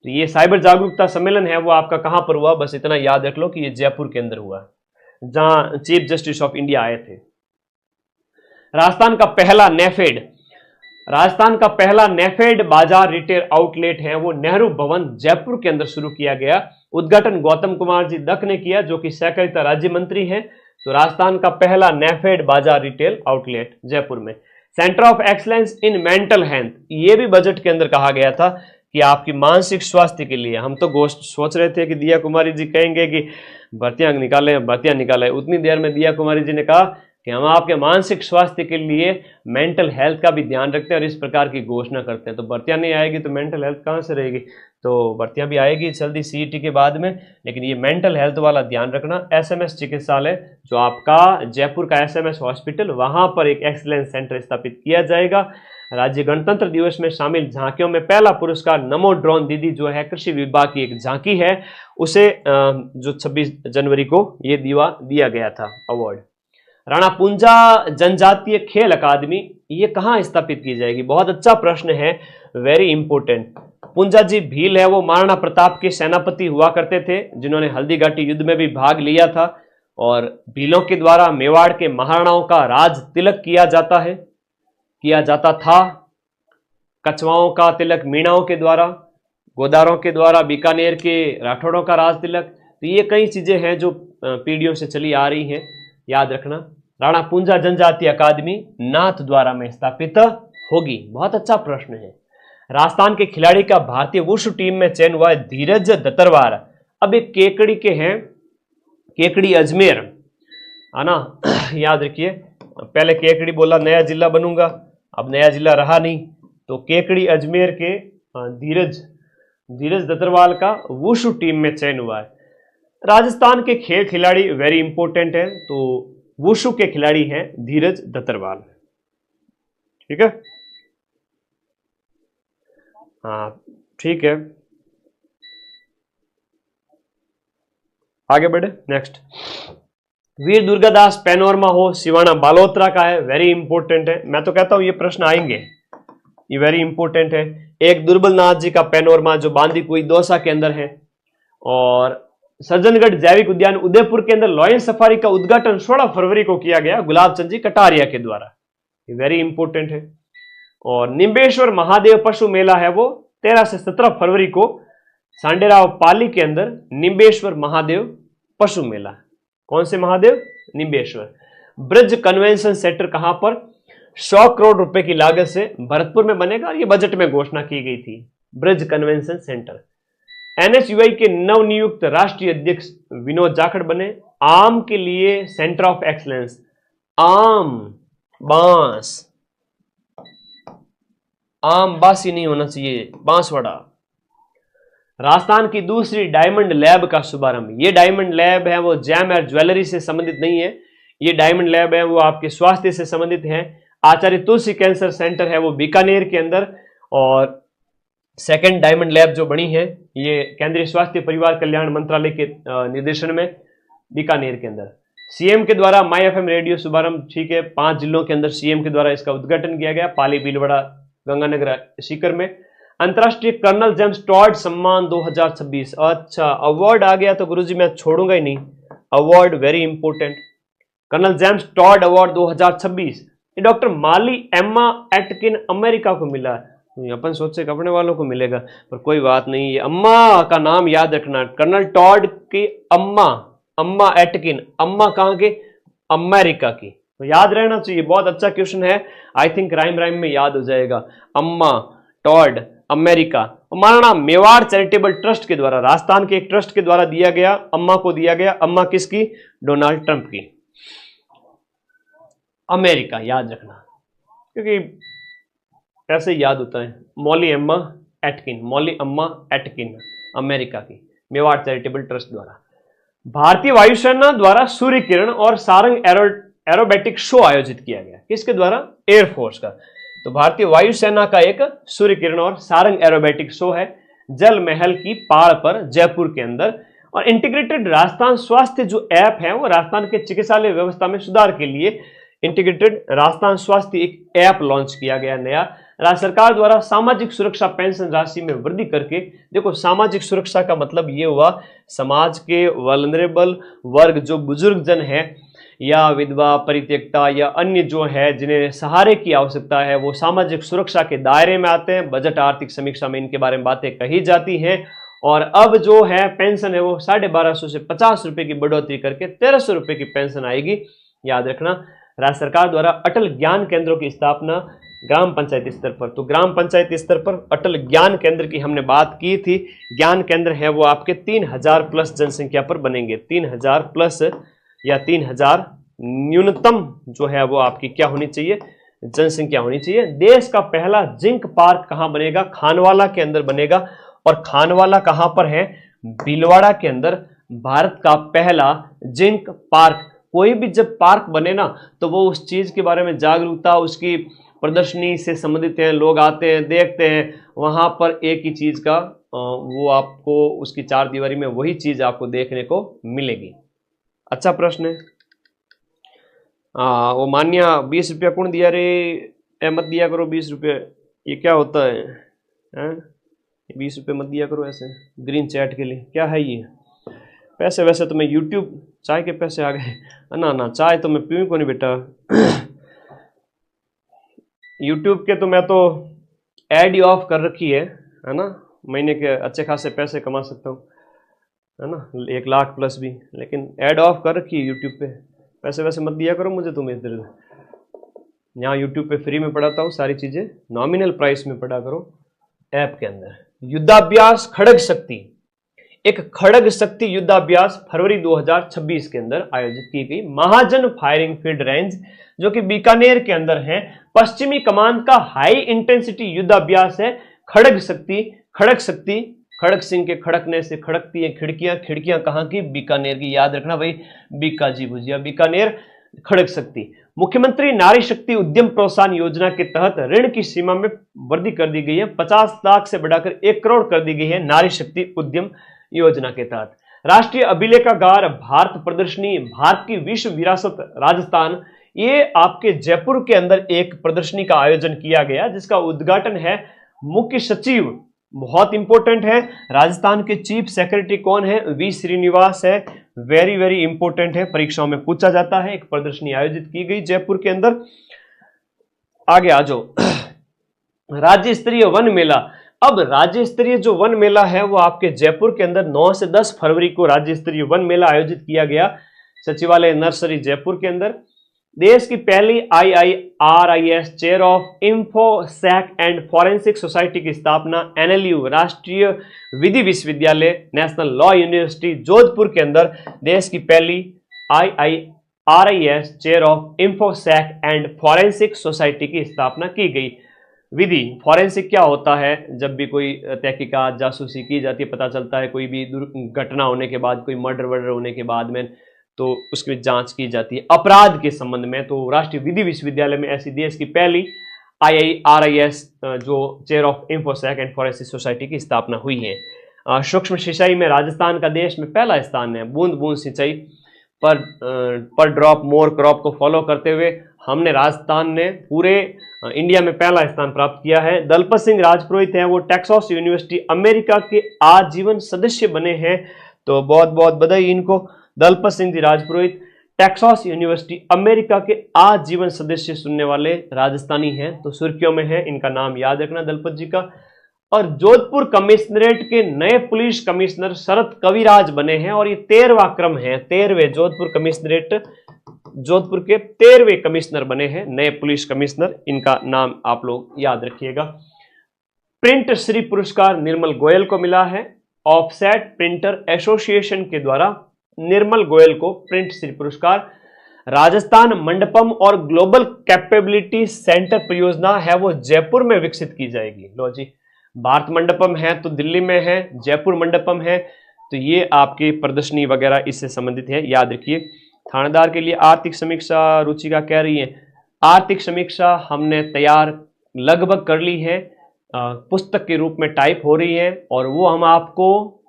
तो ये साइबर जागरूकता सम्मेलन है वो आपका कहां पर हुआ, बस इतना याद रख लो कि ये जयपुर के अंदर हुआ जहां चीफ जस्टिस ऑफ इंडिया आए थे। राजस्थान का पहला नेफेड बाजार रिटेल आउटलेट है वो नेहरू भवन जयपुर के अंदर शुरू किया गया। उद्घाटन गौतम कुमार जी दत्त ने किया जो कि सहकारिता राज्य मंत्री हैं। तो राजस्थान का पहला नेफेड बाजार रिटेल आउटलेट जयपुर में। Centre of excellence in mental health, ये भी बजट के अंदर कहा गया था कि आपकी मानसिक स्वास्थ्य के लिए, हम तो सोच रहे थे कि दिया कुमारी जी कहेंगे कि भर्तियां निकालें, उतनी देर में दिया कुमारी जी ने कहा कि हम आपके मानसिक स्वास्थ्य के लिए मेंटल हेल्थ का भी ध्यान रखते हैं और इस प्रकार की घोषणा करते हैं। तो भर्तियां नहीं आएगी तो मेंटल हेल्थ कहाँ से रहेगी, तो भर्तियां भी आएगी जल्दी CET के बाद में, लेकिन ये मेंटल हेल्थ वाला ध्यान रखना। SMS चिकित्सालय जो आपका जयपुर का SMS हॉस्पिटल, वहां पर एक एक्सीलेंस सेंटर स्थापित किया जाएगा। राज्य गणतंत्र दिवस में शामिल झांकियों में पहला पुरस्कार नमो ड्रोन दीदी जो है कृषि विभाग की एक झांकी है, उसे जो 26 जनवरी को ये दिया गया था अवार्ड। राणा पुंजा जनजातीय खेल अकादमी, ये कहाँ स्थापित की जाएगी, बहुत अच्छा प्रश्न है, वेरी इंपोर्टेंट। पुंजा जी भील है वो महाराणा प्रताप के सेनापति हुआ करते थे जिन्होंने हल्दी घाटी युद्ध में भी भाग लिया था। और भीलों के द्वारा मेवाड़ के महाराणाओं का राज तिलक किया जाता था। कछवाओं का तिलक मीणाओं के द्वारा, गोदारों के द्वारा बीकानेर के राठौड़ों का राज तिलक। तो ये कई चीजें हैं जो पीढ़ियों से चली आ रही हैं, याद रखना। राणा पुंजा जनजातीय अकादमी नाथ द्वारा में स्थापित होगी, बहुत अच्छा प्रश्न है। राजस्थान के खिलाड़ी का भारतीय वुशु टीम में चयन हुआ है धीरज दत्तरवार। अब एक केकड़ी के हैं, केकड़ी अजमेर है ना, याद रखिए। पहले केकड़ी बोला नया जिला बनूंगा, अब नया जिला रहा नहीं, तो केकड़ी अजमेर के धीरज दत्तरवाल का वुशु टीम में चयन हुआ है। राजस्थान के खेल खिलाड़ी वेरी इंपॉर्टेंट है, तो वुशु के खिलाड़ी हैं धीरज दत्तरवाल, ठीक है। हाँ ठीक है, आगे बढ़े। नेक्स्ट, वीर दुर्गादास पैनोरमा हो सिवाना बालोत्रा का है, वेरी इंपॉर्टेंट है। मैं तो कहता हूं ये प्रश्न आएंगे, ये वेरी इंपॉर्टेंट है। एक दुर्बल नाथ जी का पैनोरमा जो बांदीकुई दौसा के अंदर है। और सज्जनगढ़ जैविक उद्यान उदयपुर के अंदर लॉयन सफारी का उद्घाटन 16 फरवरी को किया गया गुलाब चंद जी कटारिया के द्वारा, वेरी इंपॉर्टेंट है। और निम्बेश्वर महादेव पशु मेला है वो 13 से 17 फरवरी को सांडेराव पाली के अंदर निम्बेश्वर महादेव पशु मेला। कौन से महादेव? निम्बेश्वर। ब्रज कन्वेंशन सेंटर कहां पर? 100 करोड़ रुपए की लागत से भरतपुर में बनेगा, ये बजट में घोषणा की गई थी, ब्रज कन्वेंशन सेंटर। एनएचयूआई के नवनियुक्त राष्ट्रीय अध्यक्ष विनोद जाखड़ बने। आम के लिए सेंटर ऑफ एक्सलेंस, आम बांस, आम बासी नहीं होना चाहिए, बांसवाड़ा। राजस्थान की दूसरी डायमंड लैब का शुभारंभ। ये डायमंड लैब है वो जैम और ज्वेलरी से संबंधित नहीं है, ये डायमंड लैब है वो आपके स्वास्थ्य से संबंधित है। आचार्य तुलसी कैंसर सेंटर है वो बीकानेर के अंदर, और सेकंड डायमंड लैब जो बनी है ये केंद्रीय स्वास्थ्य परिवार कल्याण मंत्रालय के निर्देशन में बीकानेर के अंदर। सीएम के द्वारा माई एफएम रेडियो शुभारंभ, ठीक है, 5 जिलों के अंदर सीएम के द्वारा इसका उद्घाटन किया गया, पाली, भीलवाड़ा, गंगानगर, सीकर में। अंतरराष्ट्रीय कर्नल जेम्स टॉड सम्मान 2026। अच्छा, अवार्ड आ गया तो गुरुजी मैं छोड़ूंगा ही नहीं, award very important. Colonel James Tod award 2026 doctor Molly Emma Aitken America को मिला। अपन सोचे कि अपने वालों को मिलेगा, पर कोई बात नहीं, ये अम्मा का नाम याद रखना। कर्नल टॉड की अम्मा, अम्मा एटकिन, अम्मा कहां के? अमेरिका की, तो याद रहना चाहिए, बहुत अच्छा क्वेश्चन है, आई थिंक राइम में याद हो जाएगा। अम्मा टॉड America. Maharana Mewar charitable trust के द्वारा, राजस्थान के एक ट्रस्ट के द्वारा दिया गया, अम्मा को दिया गया। अम्मा किसकी? डोनाल्ड ट्रंप की। अमेरिका याद रखना, क्योंकि ऐसे याद होता है। मॉली एम्मा एटकिन, मॉली अम्मा एटकिन, अमेरिका की, मेवाड़ चैरिटेबल ट्रस्ट द्वारा। भारतीय वायुसेना द्वारा सूर्य किरण और सारंग एरोबेटिक शो आयोजित किया गया। किसके द्वारा? एयरफोर्स का। तो भारतीय वायुसेना का एक सूर्य किरण और सारंग एरोबेटिक शो है जल महल की पहाड़ पर जयपुर के अंदर। और इंटीग्रेटेड राजस्थान स्वास्थ्य जो ऐप है वो राजस्थान के चिकित्सालय व्यवस्था में सुधार के लिए इंटीग्रेटेड राजस्थान स्वास्थ्य एक ऐप लॉन्च किया गया नया। राज्य सरकार द्वारा सामाजिक सुरक्षा पेंशन राशि में वृद्धि करके, देखो सामाजिक सुरक्षा का मतलब ये हुआ समाज के वल्नरेबल वर्ग जो बुजुर्ग जन है या विधवा, परित्यक्ता या अन्य जो है जिन्हें सहारे की आवश्यकता है, वो सामाजिक सुरक्षा के दायरे में आते हैं। बजट आर्थिक समीक्षा में इनके बारे में बातें कही जाती हैं। और अब जो है पेंशन है वो 1250 से 50 रुपए की बढ़ोतरी करके 1300 रुपए की पेंशन आएगी, याद रखना। राज्य सरकार द्वारा अटल ज्ञान केंद्रों की स्थापना ग्राम पंचायत स्तर पर। तो ग्राम पंचायत स्तर पर अटल ज्ञान केंद्र की हमने बात की थी। ज्ञान केंद्र है वो आपके 3000 प्लस जनसंख्या पर बनेंगे। 3000 प्लस या 3000 न्यूनतम जो है वो आपकी क्या होनी चाहिए? जनसंख्या होनी चाहिए। देश का पहला जिंक पार्क कहां बनेगा? खानवाला के अंदर बनेगा। और खानवाला कहां पर है? भीलवाड़ा के अंदर। भारत का पहला जिंक पार्क। कोई भी जब पार्क बने ना तो वो उस चीज के बारे में जागरूकता, उसकी प्रदर्शनी से संबंधित है, लोग आते हैं, देखते हैं, वहां पर एक ही चीज का वो आपको उसकी चार दीवारी में वही चीज आपको देखने को मिलेगी। अच्छा प्रश्न है। वो मान्या 20 रुपया कौन दिया रे? मत दिया करो 20 रुपये, ये क्या होता है? 20 रुपये मत दिया करो ऐसे ग्रीन चैट के लिए। क्या है ये पैसे? वैसे तो मैं यूट्यूब चाय के पैसे आ गए ना, ना चाय तो मैं पीऊँ को नहीं बेटा। यूट्यूब के तो मैं तो ऐड ही ऑफ कर रखी है ना, महीने के अच्छे खासे पैसे कमा सकता हूँ, है ना, 1 लाख प्लस भी, लेकिन ऐड ऑफ कर रखी है यूट्यूब पे। पैसे वैसे मत दिया करो मुझे तुम इधर। यहाँ यूट्यूब पे फ्री में पढ़ाता हूँ सारी चीज़ें, नॉमिनल प्राइस में पढ़ा करो ऐप के अंदर। युद्धाभ्यास खड़ग शक्ति, एक खड़ग शक्ति युद्धाभ्यास फरवरी 2026 के अंदर आयोजित की गई। महाजन फायरिंग फील्ड रेंज जो कि बीकानेर के अंदर है, पश्चिमी कमान का हाई इंटेंसिटी युद्धाभ्यास है। खड़ग शक्ति, खड़ग शक्ति, खड़ग सिंह के खड़कने से खड़कती है खिड़कियां। खिड़कियां कहां की? बीकानेर की, याद रखना भाई, बीका जी भुजिया, बीकानेर। खड़ग शक्ति। मुख्यमंत्री नारी शक्ति उद्यम प्रोत्साहन योजना के तहत ऋण की सीमा में वृद्धि कर दी गई है, 50 लाख से बढ़ाकर 1 करोड़ कर दी गई है नारी शक्ति उद्यम योजना के तहत। राष्ट्रीय अभिलेखागार भारत प्रदर्शनी, भारत की विश्व विरासत राजस्थान, ये आपके जयपुर के अंदर एक प्रदर्शनी का आयोजन किया गया जिसका उद्घाटन है मुख्य सचिव बहुत इंपॉर्टेंट है। राजस्थान के चीफ सेक्रेटरी कौन है? वी श्रीनिवास है। वेरी वेरी इंपॉर्टेंट है, परीक्षाओं में पूछा जाता है। एक प्रदर्शनी आयोजित की गई जयपुर के अंदर। आगे आ जाओ। राज्य स्तरीय वन मेला। अब राज्य स्तरीय जो वन मेला है वो आपके जयपुर के अंदर 9 से 10 फरवरी को राज्य स्तरीय वन मेला आयोजित किया गया सचिवालय नर्सरी जयपुर के अंदर। देश की पहली IIRIS chair of infosec and forensic society की स्थापना NLU राष्ट्रीय विधि विश्वविद्यालय नेशनल लॉ यूनिवर्सिटी जोधपुर के अंदर देश की पहली IIRIS chair of infosec and forensic society की स्थापना की गई। विधि फॉरेंसिक क्या होता है? जब भी कोई तहकीकात जासूसी की जाती है, पता चलता है कोई भी घटना होने के बाद, कोई मर्डर वर्डर होने के बाद में, तो उसकी जांच की जाती है अपराध के संबंध में। तो राष्ट्रीय विधि विश्वविद्यालय में ऐसी देश की पहली IIRIS जो chair of infosec and forensic society की स्थापना हुई है। सूक्ष्म सिंचाई में राजस्थान का देश में पहला स्थान है। बूंद बूंद सिंचाई पर ड्रॉप मोर क्रॉप को फॉलो करते हुए हमने राजस्थान ने पूरे इंडिया में पहला स्थान प्राप्त किया है। दलपत सिंह राजपुरोहित हैं, वो टेक्सास यूनिवर्सिटी अमेरिका के आजीवन सदस्य बने हैं। तो बहुत बहुत बधाई इनको। दलपत सिंह जी राजपुरोहित टेक्सास यूनिवर्सिटी अमेरिका के आजीवन सदस्य सुनने वाले राजस्थानी हैं, तो सुर्खियों में है, इनका नाम याद रखना दलपत जी का। और जोधपुर कमिश्नरेट के नए पुलिस कमिश्नर शरद कविराज बने हैं और ये 13वां क्रम है। 13वें जोधपुर कमिश्नरेट, जोधपुर के 13वें कमिश्नर बने हैं नए पुलिस कमिश्नर। इनका नाम आप लोग याद रखिएगा। प्रिंट श्री पुरस्कार निर्मल गोयल को मिला है। ऑफसेट प्रिंटर एसोसिएशन के द्वारा निर्मल गोयल को प्रिंट श्री पुरस्कार। राजस्थान मंडपम और ग्लोबल कैपेबिलिटी सेंटर परियोजना है वो जयपुर में विकसित की जाएगी। लो जी, भारत मंडपम है तो दिल्ली में है, जयपुर मंडपम है तो ये आपकी प्रदर्शनी वगैरह इससे संबंधित है, याद रखिए। थानेदार के लिए आर्थिक समीक्षा रुचिका कह रही है, आर्थिक समीक्षा हमने तैयार लगभग कर ली है, पुस्तक के रूप में टाइप हो रही है और वो हम आपको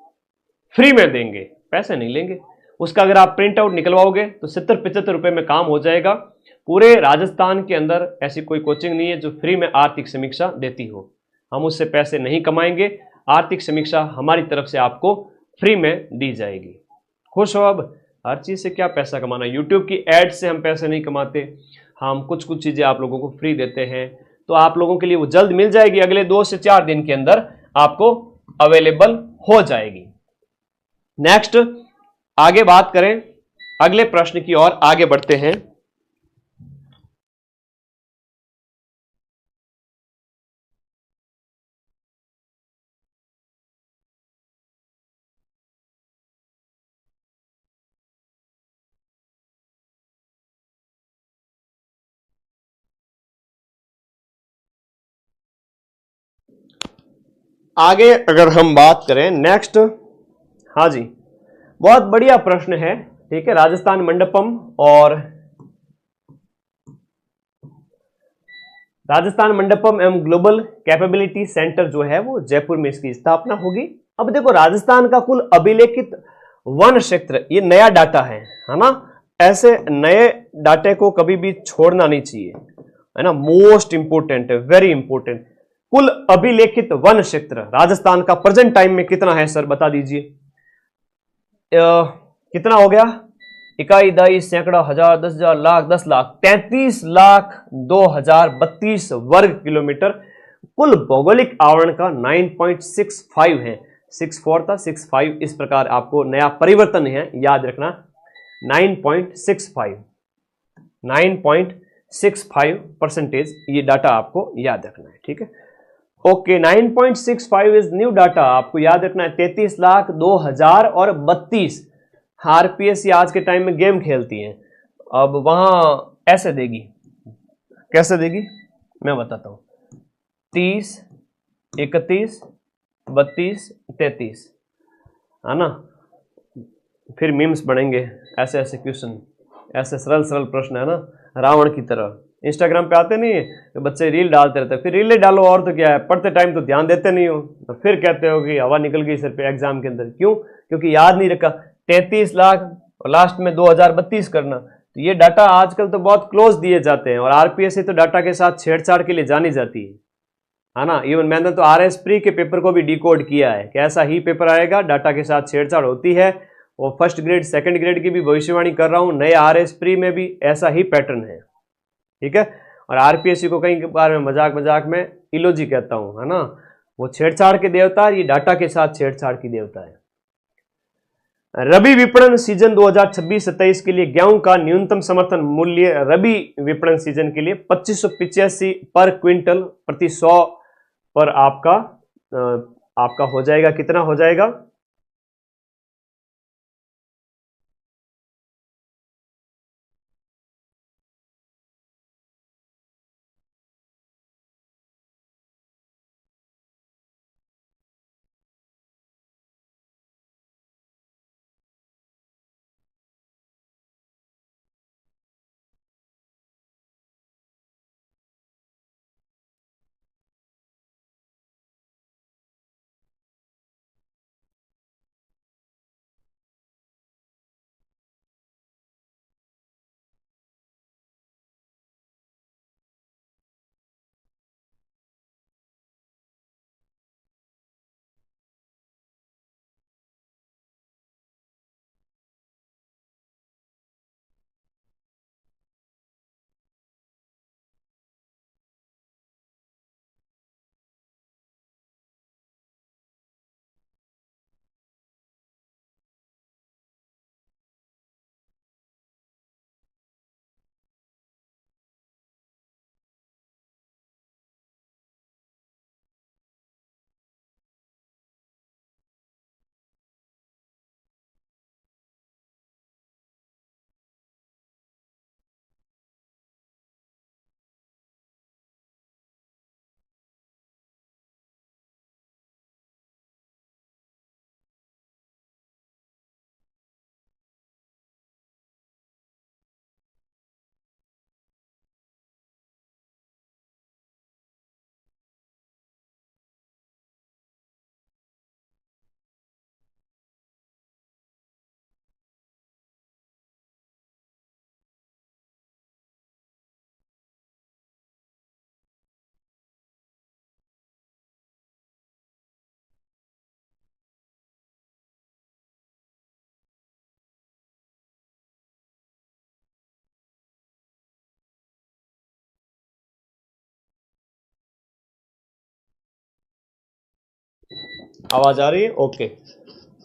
फ्री में देंगे, पैसे नहीं लेंगे। उसका अगर आप प्रिंट आउट निकलवाओगे तो 70-75 रुपए में काम हो जाएगा। पूरे राजस्थान के अंदर ऐसी कोई कोचिंग नहीं है जो फ्री में आर्थिक समीक्षा देती हो। हम उससे पैसे नहीं कमाएंगे, आर्थिक समीक्षा हमारी तरफ से आपको फ्री में दी जाएगी। खुश हो? अब हर चीज से क्या पैसा कमाना, यूट्यूब की एड से हम पैसे नहीं कमाते, हम कुछ कुछ चीजें आप लोगों को फ्री देते हैं। तो आप लोगों के लिए वो जल्द मिल जाएगी, अगले 2 से 4 दिन के अंदर आपको अवेलेबल हो जाएगी। नेक्स्ट आगे बात करें, अगले प्रश्न की ओर आगे बढ़ते हैं। आगे अगर हम बात करें नेक्स्ट, हाँ जी, बहुत बढ़िया प्रश्न है, ठीक है। राजस्थान मंडपम और राजस्थान मंडपम एवं ग्लोबल कैपेबिलिटी सेंटर जो है वो जयपुर में इसकी स्थापना होगी। अब देखो, राजस्थान का कुल अभिलेखित वन क्षेत्र, ये नया डाटा है ना। ऐसे नए डाटे को कभी भी छोड़ना नहीं चाहिए, है ना। मोस्ट इंपोर्टेंट है, वेरी इंपोर्टेंट। कुल अभिलेखित वन क्षेत्र राजस्थान का प्रेजेंट टाइम में कितना है सर, बता दीजिए। कितना हो गया? इकाई, दहाई, सैकड़ा, हजार, 10,000, लाख, 10 लाख, 33,02,032 वर्ग किलोमीटर कुल भौगोलिक आवरण का 9.65 है। 64 था, 65, इस प्रकार आपको नया परिवर्तन है, याद रखना। 9.65% ये डाटा आपको याद रखना है, ठीक है। ओके, 9.65 इज न्यू डाटा, आपको याद रखना है। 33,02,032 आरपीएस आज के टाइम में गेम खेलती हैं। अब वहां ऐसे देगी, कैसे देगी मैं बताता हूं। 30, 31, 32, 33, है ना। फिर मीम्स बनेंगे, ऐसे ऐसे क्वेश्चन, ऐसे सरल सरल प्रश्न, है ना, रावण की तरह। इंस्टाग्राम पे आते नहीं है तो बच्चे रील डालते रहते हैं, फिर रीलें डालो और तो क्या है, पढ़ते टाइम तो ध्यान देते नहीं हो, तो फिर कहते हो कि हवा निकल गई सर पे एग्जाम के अंदर। क्यों? क्योंकि याद नहीं रखा। 33 लाख और लास्ट में 2032 करना। तो ये डाटा आजकल तो बहुत क्लोज दिए जाते हैं और आरपीएस से तो डाटा के साथ छेड़छाड़ के लिए जानी जाती है है ना। इवन मैंने तो RS प्री के पेपर को भी डिकोड किया है कि ऐसा ही पेपर आएगा, डाटा के साथ छेड़छाड़ होती है। और फर्स्ट ग्रेड सेकंड ग्रेड की भी भविष्यवाणी कर रहा हूं, नए RS प्री में भी ऐसा ही पैटर्न है, ठीक है। और RPSC को कई बार मैं मजाक मजाक में इलोजी कहता हूं, है ना। वो छेड़छाड़ के देवता, ये डाटा के साथ छेड़छाड़ की देवता है। रबी विपणन सीजन 2026-27 के लिए गेहूं का न्यूनतम समर्थन मूल्य रबी विपणन सीजन के लिए 2585 पर क्विंटल प्रति 100 पर आपका हो जाएगा, कितना हो जाएगा? आवाज आ रही है? ओके,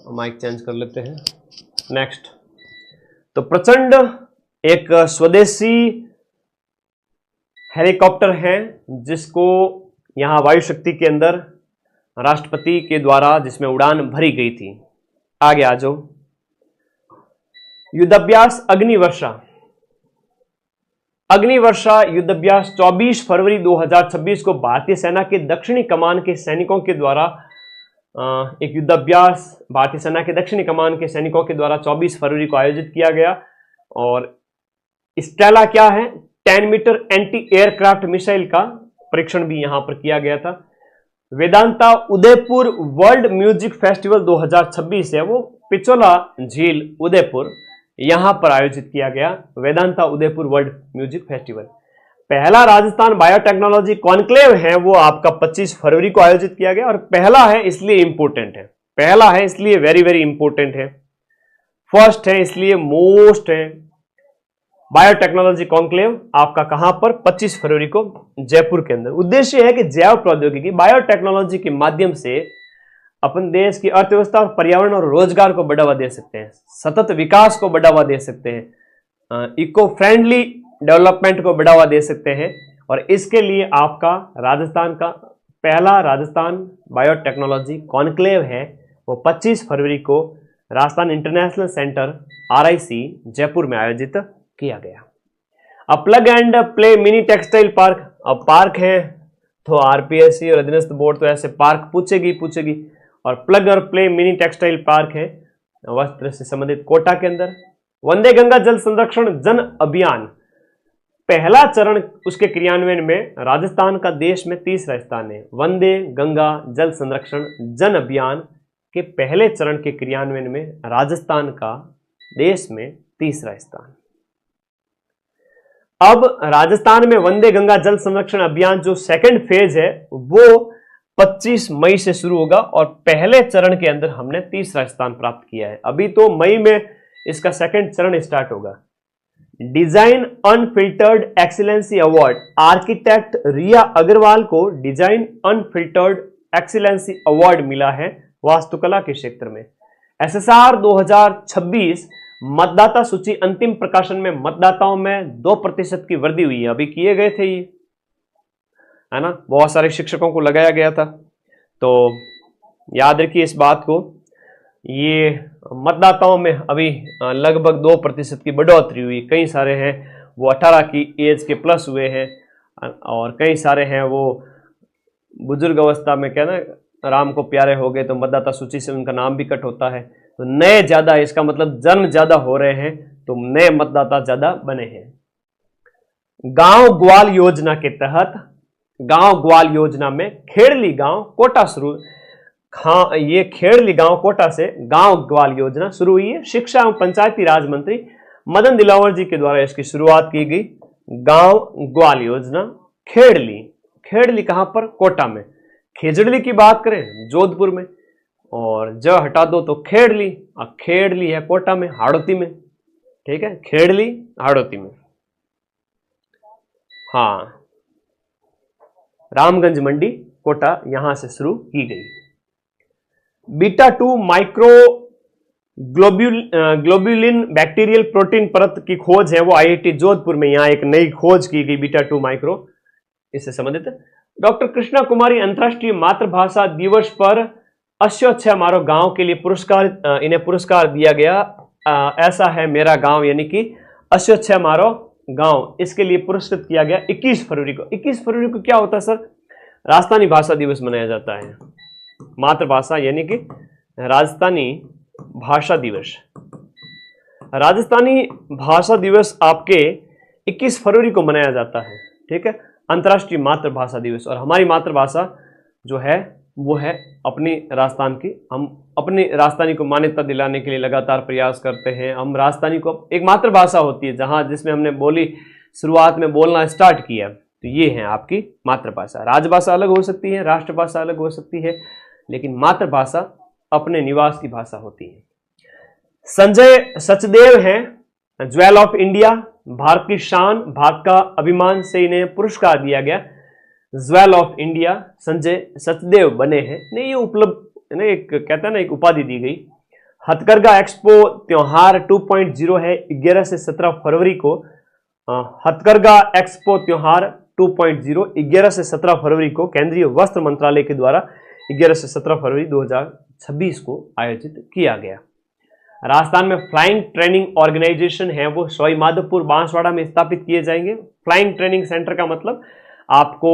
माइक चेंज कर लेते हैं। नेक्स्ट, तो प्रचंड एक स्वदेशी हेलीकॉप्टर है जिसको यहां वायु शक्ति के अंदर राष्ट्रपति के द्वारा जिसमें उड़ान भरी गई थी। आगे आ जाओ। युद्धाभ्यास अग्निवर्षा। अग्निवर्षा युद्धाभ्यास 24 फरवरी 2026 को भारतीय सेना के दक्षिणी कमान के सैनिकों के द्वारा एक युद्धाभ्यास भारतीय सेना के दक्षिणी कमान के सैनिकों के द्वारा 24 फरवरी को आयोजित किया गया। और स्टेला क्या है? 10 मीटर एंटी एयरक्राफ्ट मिसाइल का परीक्षण भी यहां पर किया गया था। Vedanta Udaipur world music festival 2026 है, वो पिछोला झील उदयपुर यहां पर आयोजित किया गया। Vedanta Udaipur world music festival. पहला राजस्थान बायोटेक्नोलॉजी कॉन्क्लेव है वो आपका 25 फरवरी को आयोजित किया गया। और पहला है इसलिए इंपोर्टेंट है, पहला है इसलिए वेरी वेरी इंपोर्टेंट है, फर्स्ट है इसलिए मोस्ट है। बायोटेक्नोलॉजी कॉन्क्लेव आपका कहां पर? 25 फरवरी को जयपुर के अंदर। उद्देश्य है कि जैव प्रौद्योगिकी बायोटेक्नोलॉजी के माध्यम से अपन देश की अर्थव्यवस्था और पर्यावरण और रोजगार को बढ़ावा दे सकते हैं, सतत विकास को बढ़ावा दे सकते हैं, इको फ्रेंडली डेवलपमेंट को बढ़ावा दे सकते हैं। और इसके लिए आपका राजस्थान का पहला राजस्थान बायोटेक्नोलॉजी कॉन्क्लेव है वो 25 फरवरी को Rajasthan international centre RIC Jaipur में आयोजित किया गया। अब plug and play mini textile park. अब पार्क है तो RPSC और अधीनस्थ बोर्ड तो ऐसे पार्क पूछेगी। और प्लग और प्ले मिनी टेक्सटाइल पार्क है वस्त्र से संबंधित कोटा के अंदर। वंदे गंगा जल संरक्षण जन अभियान पहला चरण उसके क्रियान्वयन में राजस्थान का देश में तीसरा स्थान है। वंदे गंगा जल संरक्षण जन अभियान के पहले चरण के क्रियान्वयन में राजस्थान का देश में तीसरा स्थान। अब राजस्थान में वंदे गंगा जल संरक्षण अभियान जो सेकंड फेज है वो 25 मई से शुरू होगा और पहले चरण के अंदर हमने तीसरा स्थान प्राप्त किया है। अभी तो मई में इसका सेकंड चरण स्टार्ट होगा। Design unfiltered excellency award, architect Riya Agarwal को डिजाइन अनफिल्टर्ड एक्सीलेंसी अवार्ड मिला है वास्तुकला के क्षेत्र में। एसएसआर 2026 मतदाता सूची अंतिम प्रकाशन में मतदाताओं में 2% की वृद्धि हुई है। अभी किए गए थे ये, है ना, बहुत सारे शिक्षकों को लगाया गया था, तो याद रखिए इस बात को। ये मतदाताओं में अभी लगभग 2% की बढ़ोतरी हुई। कई सारे हैं वो 18 की एज के प्लस हुए हैं और कई सारे हैं वो बुजुर्ग अवस्था में, क्या ना, राम को प्यारे हो गए तो मतदाता सूची से उनका नाम भी कट होता है। तो नए ज्यादा, इसका मतलब जन्म ज्यादा हो रहे हैं, तो नए मतदाता ज्यादा बने हैं। गांव ग्वाल योजना के तहत, गांव ग्वाल योजना में खेड़ली गांव कोटा शुरू, ये खेड़ली गांव कोटा से गांव ग्वाल योजना शुरू हुई है। शिक्षा एवं पंचायती राज मंत्री मदन दिलावर जी के द्वारा इसकी शुरुआत की गई। गांव ग्वाल योजना खेड़ली, खेड़ली कहां पर? कोटा में। खेजड़ली की बात करें जोधपुर में, और ज हटा दो तो खेड़ली, अब खेड़ली है कोटा में, हाड़ौती में, ठीक है, खेड़ली हाड़ौती में। हाँ, रामगंज मंडी कोटा, यहां से शुरू की गई। Beta 2 micro globulin bacterial protein परत की खोज है वो आईआईटी जोधपुर में, यहां एक नई खोज की गई बीटा 2 माइक्रो, इससे संबंधित। डॉक्टर कृष्णा कुमारी अंतर्राष्ट्रीय मातृभाषा दिवस पर अस्योच्छा मारो गांव के लिए पुरस्कार, इन्हें पुरस्कार दिया गया। ऐसा है मेरा गांव, यानी कि अस्योच्छा मारो गांव, इसके लिए पुरस्कृत किया गया 21 फरवरी को। 21 फरवरी को क्या होता है सर? राजस्थानी भाषा दिवस मनाया जाता है। मातृभाषा यानी कि राजस्थानी भाषा दिवस। राजस्थानी भाषा दिवस आपके 21 फरवरी को मनाया जाता है, ठीक है, अंतर्राष्ट्रीय मातृभाषा दिवस। और हमारी मातृभाषा जो है वो है अपनी राजस्थान की। हम अपनी राजस्थानी को मान्यता दिलाने के लिए लगातार प्रयास करते हैं। हम राजस्थानी को, एक मातृभाषा होती है जहां जिसमें हमने बोली, शुरुआत में बोलना स्टार्ट किया, तो ये है आपकी मातृभाषा। राजभाषा अलग हो सकती है, राष्ट्रभाषा अलग हो सकती है, लेकिन मातृभाषा अपने निवास की भाषा होती है। संजय सचदेव हैं ज्वेल ऑफ इंडिया, भारत की शान, भारत का अभिमान से इन्हें पुरस्कार दिया गया। Jewel of India Sanjay Sachdev बने हैं, नहीं ये उपलब्ध, एक कहता है ना, एक उपाधि दी गई। हथकरघा एक्सपो त्योहार 2.0 है 11 से 17 फरवरी को। हथकरघा एक्सपो त्योहार 2.0 11 से 17 फरवरी को केंद्रीय वस्त्र मंत्रालय के द्वारा 11 से 17 फरवरी 2026 को आयोजित किया गया। राजस्थान में फ्लाइंग ट्रेनिंग ऑर्गेनाइजेशन है वो सवाई माधोपुर बांसवाड़ा में स्थापित किए जाएंगे। फ्लाइंग ट्रेनिंग सेंटर का मतलब आपको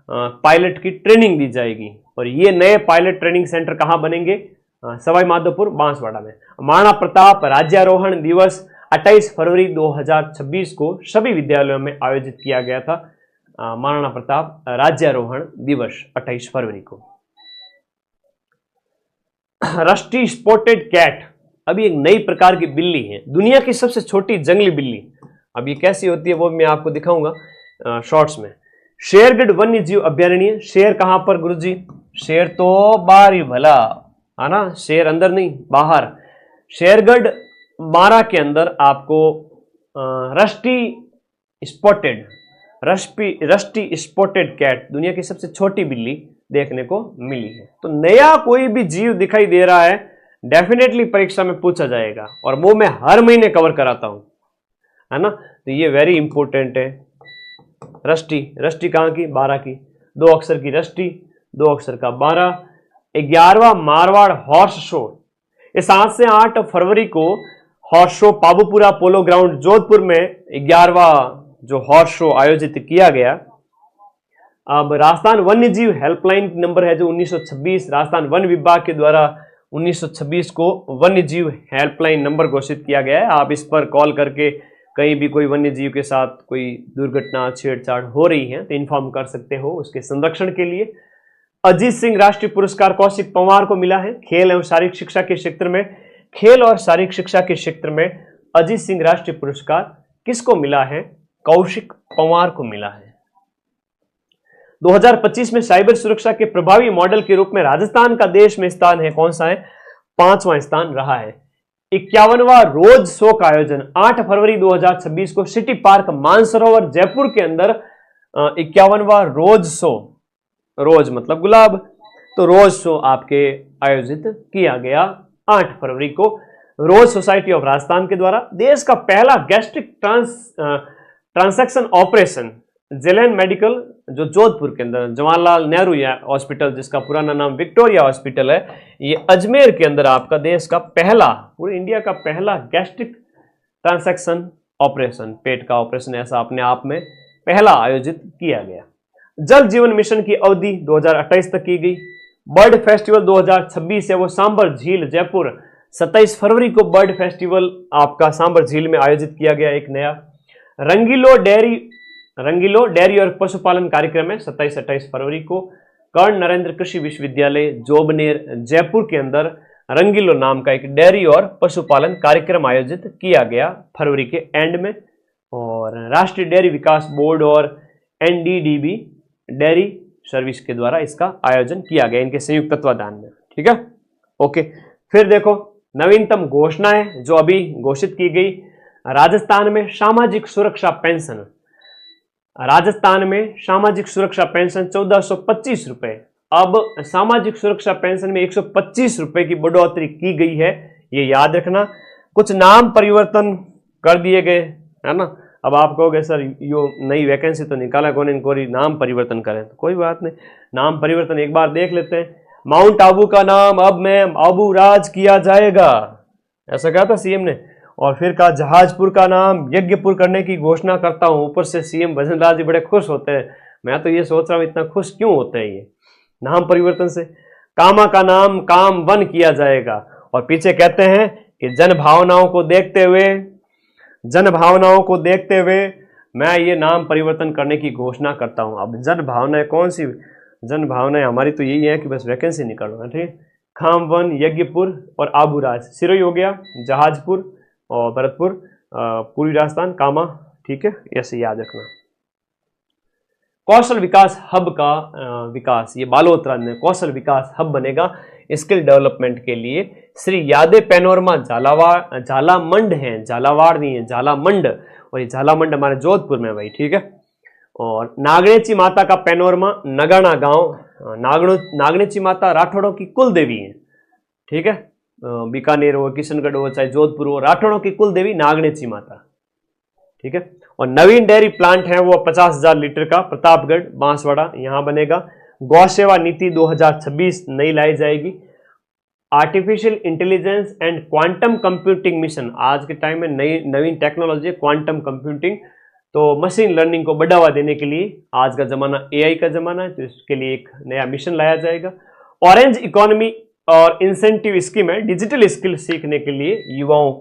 पायलट की ट्रेनिंग दी जाएगी, और ये नए पायलट ट्रेनिंग सेंटर कहां बनेंगे? सवाई माधोपुर बांसवाड़ा में। महाराणा प्रताप राज्यारोहण दिवस 28 फरवरी 2026 को सभी विद्यालयों में आयोजित किया गया था। महाराणा प्रताप राज्यारोहण दिवस 28 फरवरी को। रस्टी स्पॉटेड कैट अभी एक नई प्रकार की बिल्ली है, दुनिया की सबसे छोटी जंगली बिल्ली। अब ये कैसी होती है वो मैं आपको दिखाऊंगा शॉर्ट्स में। शेरगढ़ वन्य जीव अभयारण्य, शेर कहां पर गुरुजी? शेर तो बाहर ही भला, है ना, शेर अंदर नहीं बाहर। शेरगढ़ बारा के अंदर आपको रस्टी स्पॉटेड कैट, दुनिया की सबसे छोटी बिल्ली देखने को मिली है। तो नया कोई भी जीव दिखाई दे रहा है, डेफिनेटली परीक्षा में पूछा जाएगा, और वो मैं हर महीने कवर कराता हूं, है ना। तो ये वेरी इंपॉर्टेंट है। रस्टी कहां की? 12 की, 2 अक्षर की रस्टी, 2 अक्षर का 12। 11वां मारवाड़ हॉर्स शो, ये 7 से 8 फरवरी को horse show Pabupura polo ground Jodhpur में 11वां जो हॉर्स शो आयोजित किया गया। अब राजस्थान वन्य जीव हेल्पलाइन नंबर है जो 1926 राजस्थान वन विभाग के द्वारा 1926 को वन्य जीव हेल्पलाइन नंबर घोषित किया गया है। आप इस पर कॉल करके कहीं भी कोई वन्य जीव के साथ कोई दुर्घटना छेड़छाड़ हो रही है तो इन्फॉर्म कर सकते हो उसके संरक्षण के लिए। अजीत सिंह राष्ट्रीय पुरस्कार कौशिक पंवार को मिला है। खेल एवं शारीरिक शिक्षा के क्षेत्र में, खेल और शारीरिक शिक्षा के क्षेत्र में अजीत सिंह राष्ट्रीय पुरस्कार किसको मिला है? कौशिक पंवार को मिला है। 2025 में साइबर सुरक्षा के प्रभावी मॉडल के रूप में राजस्थान का देश में स्थान है, कौन सा है? 5वां स्थान रहा है। 51वां रोज शो का आयोजन 8 फरवरी 2026 को सिटी पार्क मानसरोवर जयपुर के अंदर 51वां रोज शो, रोज मतलब गुलाब, तो रोज शो आपके आयोजित किया गया 8 फरवरी को रोज सोसाइटी ऑफ राजस्थान के द्वारा। देश का पहला गैस्ट्रिक ट्रांसैक्शन ऑपरेशन जेलेन मेडिकल, जो जोधपुर के अंदर जवाहरलाल नेहरू हॉस्पिटल, जिसका पुराना नाम विक्टोरिया हॉस्पिटल है, ये अजमेर के अंदर आपका देश का पहला, पूरे इंडिया का पहला गैस्ट्रिक ट्रांसैक्शन ऑपरेशन, पेट का ऑपरेशन ऐसा अपने आप में पहला आयोजित किया गया। जल जीवन मिशन की अवधि 2028 तक की गई। बर्ड फेस्टिवल 2026 है वो सांबर झील जयपुर, 27 फरवरी को बर्ड फेस्टिवल आपका सांबर झील में आयोजित किया गया एक नया। रंगीलो डेयरी और पशुपालन कार्यक्रम है 27-28 फरवरी को कर्ण नरेंद्र कृषि विश्वविद्यालय जोबनेर जयपुर के अंदर रंगीलो नाम का एक डेयरी और पशुपालन कार्यक्रम आयोजित किया गया फरवरी के एंड में। और राष्ट्रीय डेयरी विकास बोर्ड और NDDB डेयरी सर्विस के द्वारा इसका आयोजन किया गया, इनके संयुक्त तत्वाधान में। ठीक है, ओके। फिर देखो नवीनतम घोषणाएं जो अभी घोषित की गई। राजस्थान में सामाजिक सुरक्षा पेंशन, राजस्थान में सामाजिक सुरक्षा पेंशन 1425 रुपए, अब सामाजिक सुरक्षा पेंशन में 125 रुपए की बढ़ोतरी की गई है, ये याद रखना। कुछ नाम परिवर्तन कर दिए गए, है ना। अब आप कहोगे सर यो नई वैकेंसी तो निकाला कौन, इनको नाम परिवर्तन करें, तो कोई बात नहीं, नाम परिवर्तन एक बार देख लेते हैं। माउंट आबू का नाम अब में आबू राज किया जाएगा, ऐसा कहा था सीएम ने। और फिर कहा जहाजपुर का नाम यज्ञपुर करने की घोषणा करता हूं। ऊपर से सीएम भजनलाल जी बड़े खुश होते हैं, मैं तो ये सोच रहा हूं इतना खुश क्यों होते हैं ये नाम परिवर्तन से। कामा का नाम काम वन किया जाएगा। और पीछे कहते हैं कि जन भावनाओं को देखते हुए मैं ये नाम परिवर्तन करने की घोषणा करता हूं। अब जन भावनाएं कौन सी जन भावनाएं, हमारी तो यही है कि बस वैकेंसी निकालना, ठीक। खाम वन, यज्ञपुर और आबूराज, सिरोही हो गया, जहाजपुर और भरतपुर, पूरी राजस्थान, कामा, ठीक है, ऐसे याद रखना। कौशल विकास हब का विकास, ये बालोतरा में कौशल विकास हब बनेगा स्किल डेवलपमेंट के लिए। श्री यादे पैनोरमा झालामंड है, झालावाड़ नहीं है, झालामंड, और ये झालामंड हमारे जोधपुर में भाई, ठीक है। और नागणेची माता का पैनोरमा नगाना गांव, नागणेची माता राठौड़ों की कुल देवी है, ठीक है। बीकानेर हो, किशनगढ़ हो, चाहे जोधपुर हो, राठौड़ों की कुल देवी नागणेची माता, ठीक है। और नवीन डेयरी प्लांट है वो 50,000 लीटर का प्रतापगढ़ बांसवाड़ा यहां बनेगा। गौ सेवा नीति 2026 नई लाई जाएगी। Artificial intelligence and quantum computing mission, आज के टाइम में नवीन टेक्नोलॉजी क्वांटम कंप्यूटिंग, तो मशीन लर्निंग को बढ़ावा देने के लिए आज का जमाना AI का जमाना है, तो इसके लिए एक नया मिशन लाया जाएगा। ऑरेंज इकोनॉमी और इंसेंटिव स्कीम है डिजिटल स्किल सीखने के लिए युवाओं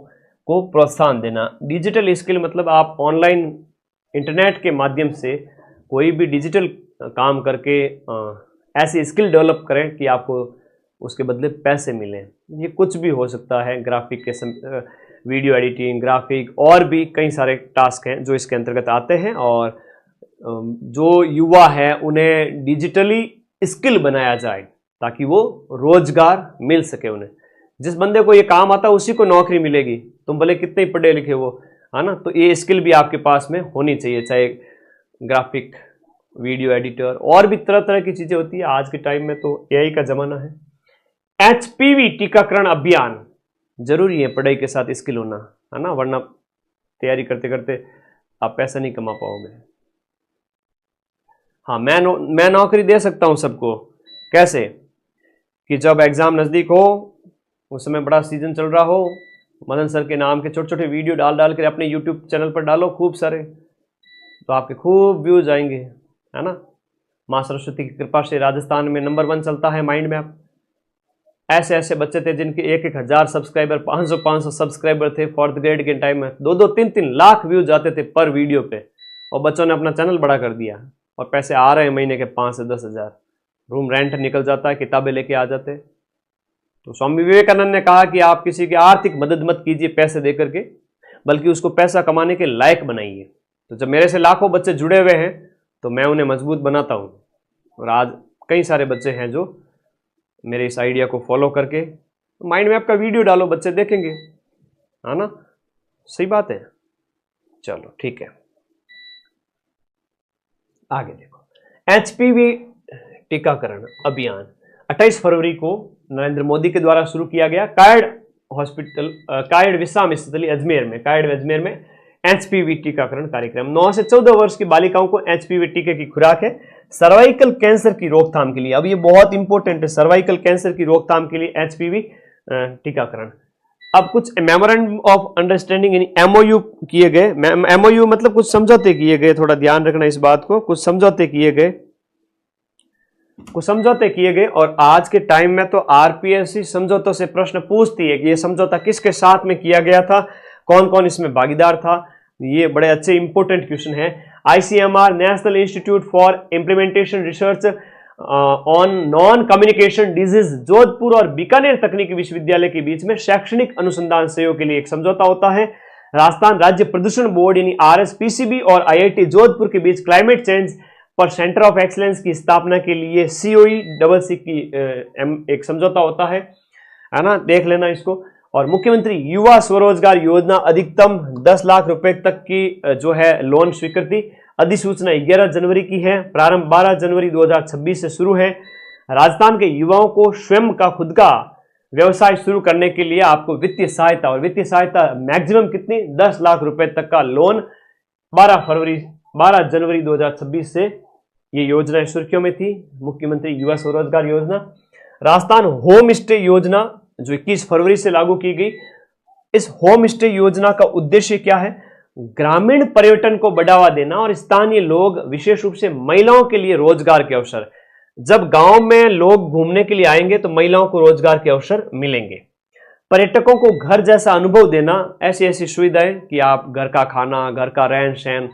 को प्रोत्साहन देना। डिजिटल स्किल मतलब आप ऑनलाइन इंटरनेट के माध्यम से कोई भी डिजिटल काम करके ऐसी स्किल डेवलप करें कि आपको उसके बदले पैसे मिलें। ये कुछ भी हो सकता है, ग्राफिक के वीडियो एडिटिंग, ग्राफिक, और भी कई सारे टास्क हैं जो इसके अंतर्गत आते हैं। और जो युवा है उन्हें डिजिटली स्किल बनाया जाए ताकि वो रोजगार मिल सके उन्हें। जिस बंदे को ये काम आता है उसी को नौकरी मिलेगी, तुम भले कितने ही पढ़े लिखे हो, है ना। तो ये स्किल भी आपके पास में होनी चाहिए, चाहे ग्राफिक, वीडियो एडिटर, और भी तरह तरह की चीजें होती है। आज के टाइम में तो AI का जमाना है। HPV टीकाकरण अभियान, जरूरी है पढ़ाई के साथ स्किल होना, है ना, वरना तैयारी करते करते आप पैसा नहीं कमा पाओगे। हाँ, मैं नौकरी दे सकता हूं सबको। कैसे? कि जब एग्जाम नजदीक हो, उस समय बड़ा सीजन चल रहा हो, मदन सर के नाम के छोटे छोटे वीडियो डाल कर अपने यूट्यूब चैनल पर डालो खूब सारे, तो आपके खूब व्यूज आएंगे, है ना। माँ सरस्वती की कृपा से राजस्थान में नंबर 1 चलता है माइंड मैप। ऐसे ऐसे बच्चे थे जिनके 1,000 सब्सक्राइबर, 500 सब्सक्राइबर थे। 4th ग्रेड के टाइम में 2-2, 3-3 लाख व्यूज आते थे पर वीडियो पे, और बच्चों ने अपना चैनल बड़ा कर दिया और पैसे आ रहे हैं महीने के 5 से 10 हज़ार। रूम रेंट निकल जाता है, किताबें लेके आ जाते। तो स्वामी विवेकानंद ने कहा कि आप किसी की आर्थिक मदद मत कीजिए पैसे दे करके, बल्कि उसको पैसा कमाने के लायक बनाइए। तो जब मेरे से लाखों बच्चे जुड़े हुए हैं तो मैं उन्हें मजबूत बनाता हूं, और आज कई सारे बच्चे हैं जो मेरे इस आइडिया को फॉलो करके माइंड मैप का वीडियो डालो, बच्चे देखेंगे, है ना? सही बात है। चलो ठीक है, आगे देखो। एचपीवी टीकाकरण अभियान 28 फरवरी को नरेंद्र मोदी के द्वारा शुरू किया गया। कायड़ विश्राम स्थली अजमेर में एचपीवी टीकाकरण कार्यक्रम। 9 से 14 वर्ष की बालिकाओं को एचपीवी टीके की खुराक है सर्वाइकल कैंसर की रोकथाम के लिए। अब ये बहुत इंपॉर्टेंट है, सर्वाइकल कैंसर की रोकथाम के लिए एचपीवी टीकाकरण। अब कुछ मेमोरेंडम ऑफ अंडरस्टैंडिंग एमओयू किए गए। एमओयू मतलब कुछ समझौते किए गए, थोड़ा ध्यान रखना इस बात को। कुछ समझौते किए गए और आज के टाइम में तो आरपीएससी समझौतों से प्रश्न पूछती है कि ये समझौता किसके साथ में किया गया था, कौन कौन इसमें भागीदार था। ये बड़े अच्छे इंपॉर्टेंट क्वेश्चन है। ICMR national institute for implementation research on non communication disease Jodhpur और बीकानेर तकनीकी विश्वविद्यालय के बीच में शैक्षणिक अनुसंधान सहयोग के लिए एक समझौता होता है। राजस्थान राज्य प्रदूषण बोर्ड यानी आरएसपीसीबी और आईआईटी जोधपुर के बीच क्लाइमेट चेंज पर सेंटर ऑफ एक्सीलेंस की स्थापना के लिए COE की एक समझौता होता है ना? देख लेना इसको। और मुख्यमंत्री युवा स्वरोजगार योजना अधिकतम 10 लाख रुपए तक की जो है लोन स्वीकृति। अधिसूचना 11 जनवरी की है, प्रारंभ 12 जनवरी 2026 से शुरू है। राजस्थान के युवाओं को स्वयं का खुद का व्यवसाय शुरू करने के लिए आपको वित्तीय सहायता, और वित्तीय सहायता मैक्सिमम कितनी, 10 लाख रुपए तक का लोन। 12 जनवरी 2026 से ये योजना सुर्खियों में थी, मुख्यमंत्री युवा स्वरोजगार योजना। राजस्थान होम स्टे योजना जो 21 फरवरी से लागू की गई। इस होम स्टे योजना का उद्देश्य क्या है? ग्रामीण पर्यटन को बढ़ावा देना और स्थानीय लोग, विशेष रूप से महिलाओं के लिए रोजगार के अवसर। जब गांव में लोग घूमने के लिए आएंगे तो महिलाओं को रोजगार के अवसर मिलेंगे। पर्यटकों को घर जैसा अनुभव देना, ऐसी ऐसी सुविधाएं कि आप घर का खाना, घर का रहन सहन,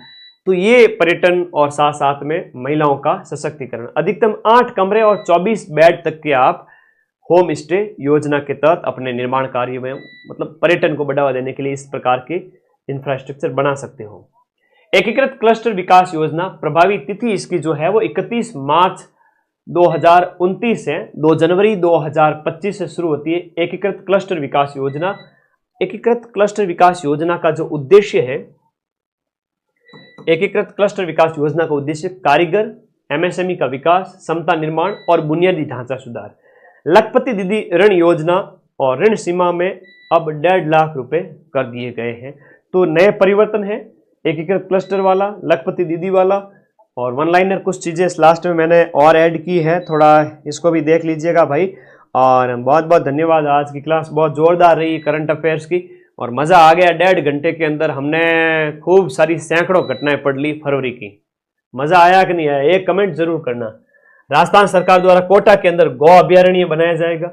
तो ये पर्यटन और साथ साथ में महिलाओं का सशक्तिकरण। अधिकतम 8 कमरे और 24 बेड तक के आप होम स्टे योजना के तहत अपने निर्माण कार्य में, मतलब पर्यटन को बढ़ावा देने के लिए इस प्रकार के इंफ्रास्ट्रक्चर बना सकते हो। एकीकृत क्लस्टर विकास योजना, प्रभावी तिथि इसकी जो है वो 31 मार्च 2029 है, 2 जनवरी 2025 से शुरू होती है। एकीकृत क्लस्टर विकास योजना। एकीकृत क्लस्टर विकास योजना का जो उद्देश्य है, एकीकृत क्लस्टर विकास योजना का उद्देश्य कारीगर, एमएसएमई का विकास, क्षमता निर्माण और बुनियादी ढांचा सुधार। लखपति दीदी ऋण योजना और ऋण सीमा में अब 1.5 लाख रुपए कर दिए गए हैं। तो नए परिवर्तन है, एकीकृत क्लस्टर वाला, लखपति दीदी वाला, और वन लाइनर कुछ चीजें लास्ट में मैंने और ऐड की है, थोड़ा इसको भी देख लीजिएगा भाई। और बहुत बहुत धन्यवाद। आज की क्लास बहुत जोरदार रही करंट अफेयर्स की, और मजा आ गया। 1.5 घंटे के अंदर हमने खूब सारी सैकड़ों घटनाएं पढ़ ली फरवरी की। मजा आया कि नहीं आया? एक कमेंट जरूर करना। राजस्थान सरकार द्वारा कोटा के अंदर गौ अभ्यारण्य बनाया जाएगा।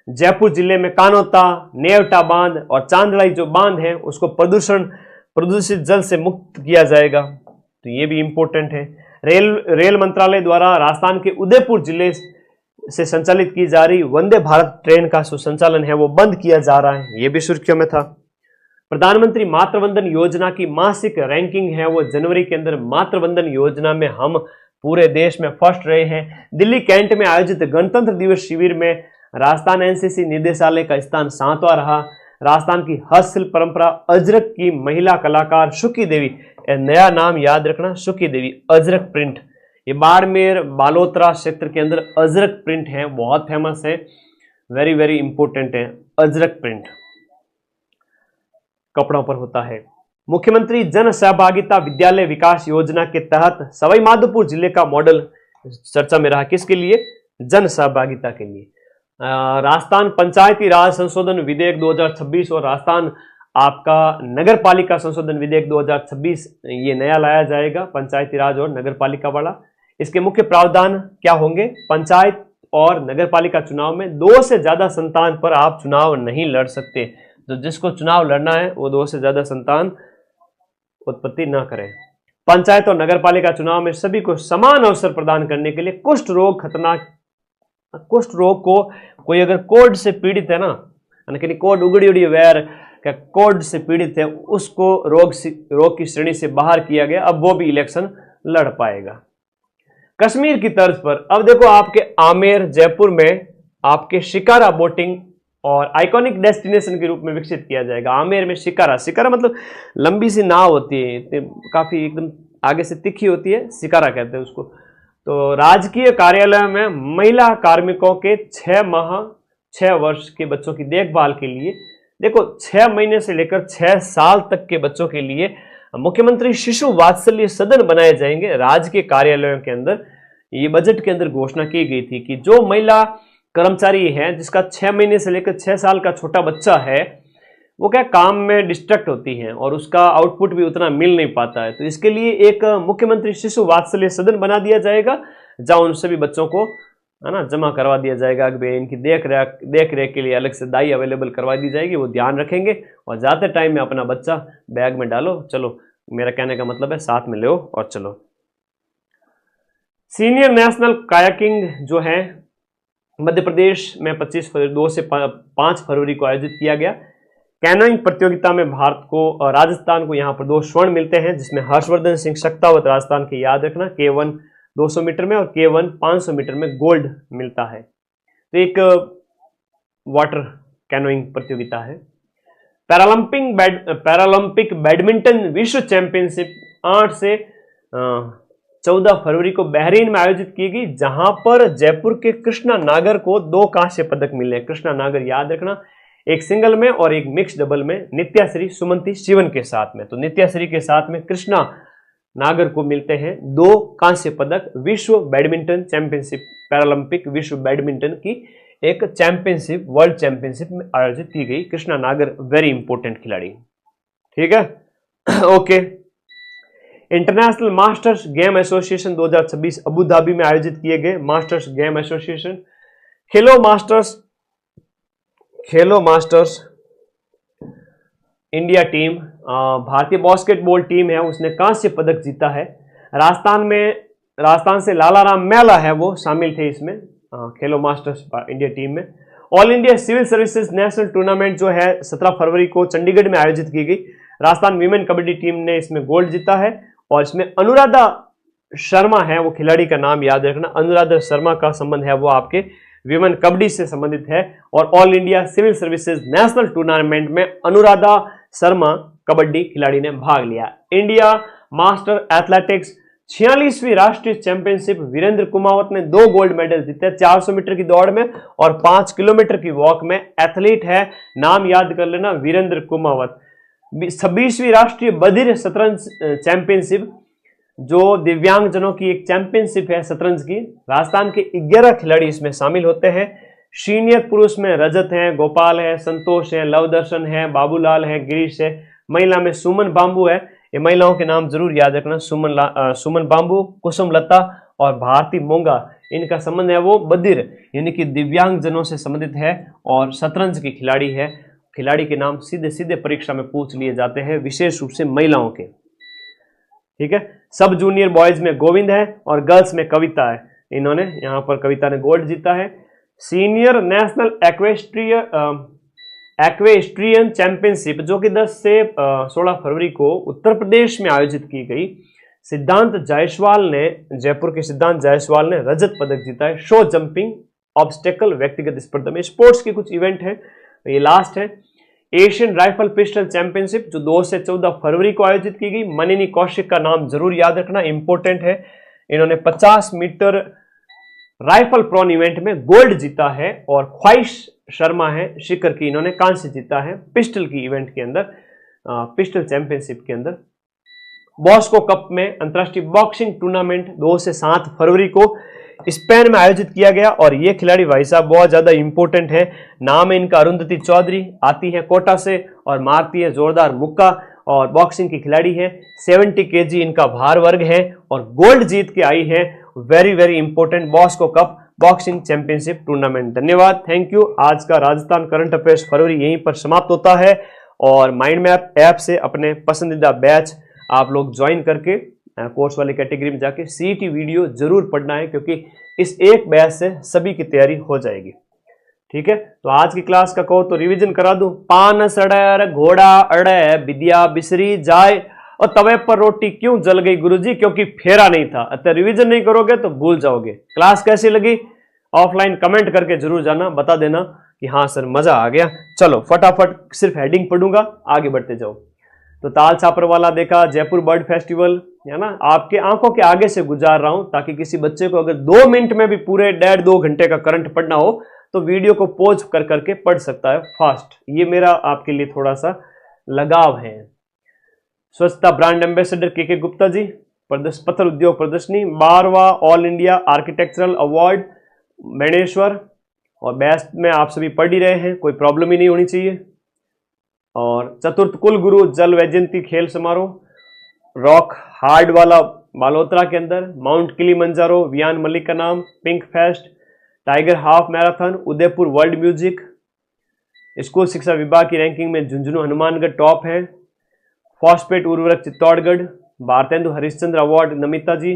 जयपुर जिले में कानोता, नेवटा बांध और चांदड़ाई जो बांध है उसको प्रदूषित जल से मुक्त किया जाएगा, तो ये भी इंपॉर्टेंट है। रेल मंत्रालय द्वारा राजस्थान के उदयपुर जिले से संचालित की जा रही वंदे भारत ट्रेन का जो संचालन है वो बंद किया जा रहा है, ये भी सुर्खियों में था। प्रधानमंत्री मातृवंदन योजना की मासिक रैंकिंग है वो जनवरी के अंदर मातृवंदन योजना में हम पूरे देश में फर्स्ट रहे हैं। दिल्ली कैंट में आयोजित गणतंत्र दिवस शिविर में राजस्थान एनसीसी निदेशालय का स्थान 7वां रहा। राजस्थान की हस्तशिल्प परंपरा अजरक की महिला कलाकार सुखी देवी, नया नाम याद रखना, सुखी देवी, अजरक प्रिंट, ये बाड़मेर बालोतरा क्षेत्र के अंदर अजरक प्रिंट है, बहुत फेमस है, वेरी वेरी इंपॉर्टेंट है। अजरक प्रिंट कपड़ों पर होता है। मुख्यमंत्री जन सहभागिता विद्यालय विकास योजना के तहत सवाई माधोपुर जिले का मॉडल चर्चा में रहा। किसके लिए? जन सहभागिता के लिए। राजस्थान पंचायती राज संशोधन विधेयक 2026 और राजस्थान आपका नगर पालिका संशोधन विधेयक 2026 ये नया लाया जाएगा, पंचायती राज और नगर पालिका वाला। इसके मुख्य प्रावधान क्या होंगे? पंचायत और नगर पालिका चुनाव में 2 से ज्यादा संतान पर आप चुनाव नहीं लड़ सकते। तो जिसको चुनाव लड़ना है वो 2 से ज्यादा संतान उत्पत्ति ना करें। पंचायत और नगर पालिका चुनाव में सभी को समान अवसर प्रदान करने के लिए कुष्ठ रोग को कोई अगर कोड से पीड़ित है ना, यानी कोड उगड़ी उड़ी वैर कोड से पीड़ित है उसको रोग की श्रेणी से बाहर किया गया, अब वो भी इलेक्शन लड़ पाएगा। कश्मीर की तर्ज पर अब देखो आपके आमेर जयपुर में आपके शिकारा बोटिंग और आइकॉनिक डेस्टिनेशन के रूप में विकसित किया जाएगा। आमेर में शिकारा मतलब लंबी सी नाव होती है, काफी एकदम आगे से तिखी होती है, शिकारा कहते हैं उसको। तो राजकीय कार्यालय में महिला कार्मिकों के 6 वर्ष के बच्चों की देखभाल के लिए, देखो 6 महीने से लेकर 6 साल तक के बच्चों के लिए मुख्यमंत्री शिशु वात्सल्य सदन बनाए जाएंगे। राजकीय कार्यालयों के अंदर ये बजट के अंदर घोषणा की गई थी कि जो महिला कर्मचारी है जिसका 6 महीने से लेकर 6 साल का छोटा बच्चा है, वो क्या काम में डिस्ट्रैक्ट होती हैं और उसका आउटपुट भी उतना मिल नहीं पाता है, तो इसके लिए एक मुख्यमंत्री शिशु वात्सल्य सदन बना दिया जाएगा, जहां उन सभी बच्चों को है ना जमा करवा दिया जाएगा। इनकी देख रेख के लिए अलग से दाई अवेलेबल करवा दी जाएगी, वो ध्यान रखेंगे और जाते टाइम में अपना बच्चा बैग में डालो, चलो मेरा कहने का मतलब है साथ में लो और चलो। सीनियर नेशनल कायाकिंग जो है मध्य प्रदेश में 2 से 5 फरवरी को आयोजित किया गया। कैनोइंग प्रतियोगिता में भारत को राजस्थान को यहाँ पर 2 स्वर्ण मिलते हैं, जिसमें हर्षवर्धन सिंह शक्तावत राजस्थान के, याद रखना, K1 200 मीटर में और K1 500 मीटर में गोल्ड मिलता है। तो एक वाटर कैनोइंग प्रतियोगिता है। पैरालंपिक बैडमिंटन विश्व चैंपियनशिप 8 से 14 फरवरी को बहरीन में आयोजित की गई, जहां पर जयपुर के कृष्णा नागर को 2 कांस्य पदक मिले। कृष्णा नागर याद रखना, एक सिंगल में और एक मिक्स डबल में नित्याश्री सुमंती शिवन के साथ में। तो नित्याश्री के साथ में कृष्णा नागर को मिलते हैं 2 कांस्य पदक। विश्व बैडमिंटन चैंपियनशिप, पैरालंपिक विश्व बैडमिंटन की एक चैंपियनशिप, वर्ल्ड चैंपियनशिप में आयोजित की गई। कृष्णा नागर वेरी इंपॉर्टेंट खिलाड़ी, ठीक है। Okay. International masters game association 2026 Abu Dhabi में आयोजित किए गए मास्टर्स गेम एसोसिएशन। खेलो मास्टर्स इंडिया टीम, भारतीय बास्केटबॉल टीम है, उसने कांस्य पदक जीता है। राजस्थान से लालाराम मैला है, वो शामिल थे इसमें खेलो मास्टर्स इंडिया टीम में। All India civil services national tournament जो है 17 फरवरी को चंडीगढ़ में आयोजित की गई। राजस्थान वीमेन कबड्डी टीम ने इसमें गोल्ड जीता है और इसमें अनुराधा शर्मा है, वो खिलाड़ी का नाम याद रखना। अनुराधा शर्मा का संबंध है वो आपके विमेन कबड्डी से संबंधित है। और all India civil services national tournament में अनुराधा शर्मा कबड्डी खिलाड़ी ने भाग लिया। इंडिया मास्टर एथलेटिक्स 46वीं राष्ट्रीय चैंपियनशिप, वीरेंद्र कुमावत ने 2 गोल्ड मेडल जीते, 400 मीटर की दौड़ में और 5 किलोमीटर की वॉक में। एथलीट है, नाम याद कर लेना, वीरेंद्र कुमावत। 26वीं राष्ट्रीय बधिर शतरंज चैंपियनशिप, जो दिव्यांगजनों की एक चैंपियनशिप है शतरंज की, राजस्थान के 11 खिलाड़ी इसमें शामिल होते हैं। सीनियर पुरुष में रजत है, गोपाल है, संतोष है, लवदर्शन है, बाबूलाल है, गिरीश है। महिला में सुमन बांबू है, ये महिलाओं के नाम जरूर याद रखना, सुमन बांबू, कुसुम लता और भारती मोंगा। इनका संबंध है वो बधिर यानी कि दिव्यांगजनों से संबंधित है और शतरंज की खिलाड़ी है। खिलाड़ी के नाम सीधे परीक्षा में पूछ लिए जाते हैं, विशेष रूप से महिलाओं के, ठीक है। सब जूनियर बॉयज में गोविंद है और गर्ल्स में कविता है, इन्होंने यहाँ पर कविता ने गोल्ड जीता है। सीनियर नेशनल एक्वेस्ट्रियन चैंपियनशिप जो कि 10 से 16 फरवरी को उत्तर प्रदेश में आयोजित की गई, जयपुर के सिद्धांत जायसवाल ने रजत पदक जीता है। शो जंपिंग ऑब्स्टेकल व्यक्तिगत स्पर्धा में स्पोर्ट्स के कुछ इवेंट है, ये लास्ट है। एशियन राइफल पिस्टल चैंपियनशिप जो 2 से 14 फरवरी को आयोजित की गई, मनिनी कौशिक का नाम जरूर याद रखना, इंपॉर्टेंट है। इन्होंने 50 मीटर राइफल प्रॉन इवेंट में गोल्ड जीता है। और ख्वाहिश शर्मा है शिखर की, इन्होंने कांस्य जीता है पिस्टल की इवेंट के अंदर, पिस्टल चैंपियनशिप के अंदर। बॉस्को कप में अंतर्राष्ट्रीय बॉक्सिंग टूर्नामेंट 2 से 7 फरवरी को स्पेन में आयोजित किया गया और ये खिलाड़ी भाई साहब बहुत ज्यादा इंपॉर्टेंट है। नाम है इनका अरुंधति चौधरी, आती है कोटा से और मारती है जोरदार मुक्का और बॉक्सिंग की खिलाड़ी है। 70 केजी इनका भार वर्ग है और गोल्ड जीत के आई है। Very important Bosco cup boxing championship tournament. धन्यवाद, थैंक यू। आज का राजस्थान करंट अफेयर्स फरवरी यहीं पर समाप्त होता है और माइंड मैप ऐप से अपने पसंदीदा बैच आप लोग ज्वाइन करके कोर्स वाली कैटेगरी में जाके सीईटी वीडियो जरूर पढ़ना है, क्योंकि इस एक बैच से सभी की तैयारी हो जाएगी। ठीक है, तो आज की क्लास का कहो तो रिवीजन करा दूं। पान सड़र घोड़ा अड़े विद्या बिसरी जाए, और तवे पर रोटी क्यों जल गई गुरुजी, क्योंकि फेरा नहीं था। अतः रिवीजन नहीं करोगे तो भूल जाओगे। क्लास कैसी लगी ऑफलाइन कमेंट करके जरूर जाना, बता देना कि हाँ सर मजा आ गया। चलो फटाफट सिर्फ हेडिंग पढ़ूंगा, आगे बढ़ते जाओ। तो ताल छापर वाला देखा, जयपुर बर्ड फेस्टिवल है ना, आपके आंखों के आगे से गुजार रहा हूं ताकि किसी बच्चे को अगर 2 मिनट में भी पूरे 1.5-2 घंटे का करंट पढ़ना हो तो वीडियो को पॉज कर करके पढ़ सकता है फास्ट। ये मेरा आपके लिए थोड़ा सा लगाव है। स्वच्छता ब्रांड एम्बेसडर के गुप्ता जी, पत्थर उद्योग प्रदर्शनी, 12वां all India architectural award Beneshwar, और बेस्ट में आप सभी पढ़ ही रहे हैं, कोई प्रॉब्लम ही नहीं होनी चाहिए। और चतुर्थ कुल गुरु जल वैजयंती खेल समारोह, रॉक हार्ड वाला बालोतरा के अंदर, माउंट किलीमंजारो वियान मलिक का नाम, pink fest, tiger half marathon, Udaipur world music, school शिक्षा विभाग की रैंकिंग में झुंझुनू हनुमानगढ़ टॉप है, फॉस्फेट उर्वरक चित्तौड़गढ़, भारतेंदु हरिश्चंद्र अवार्ड नमिता जी,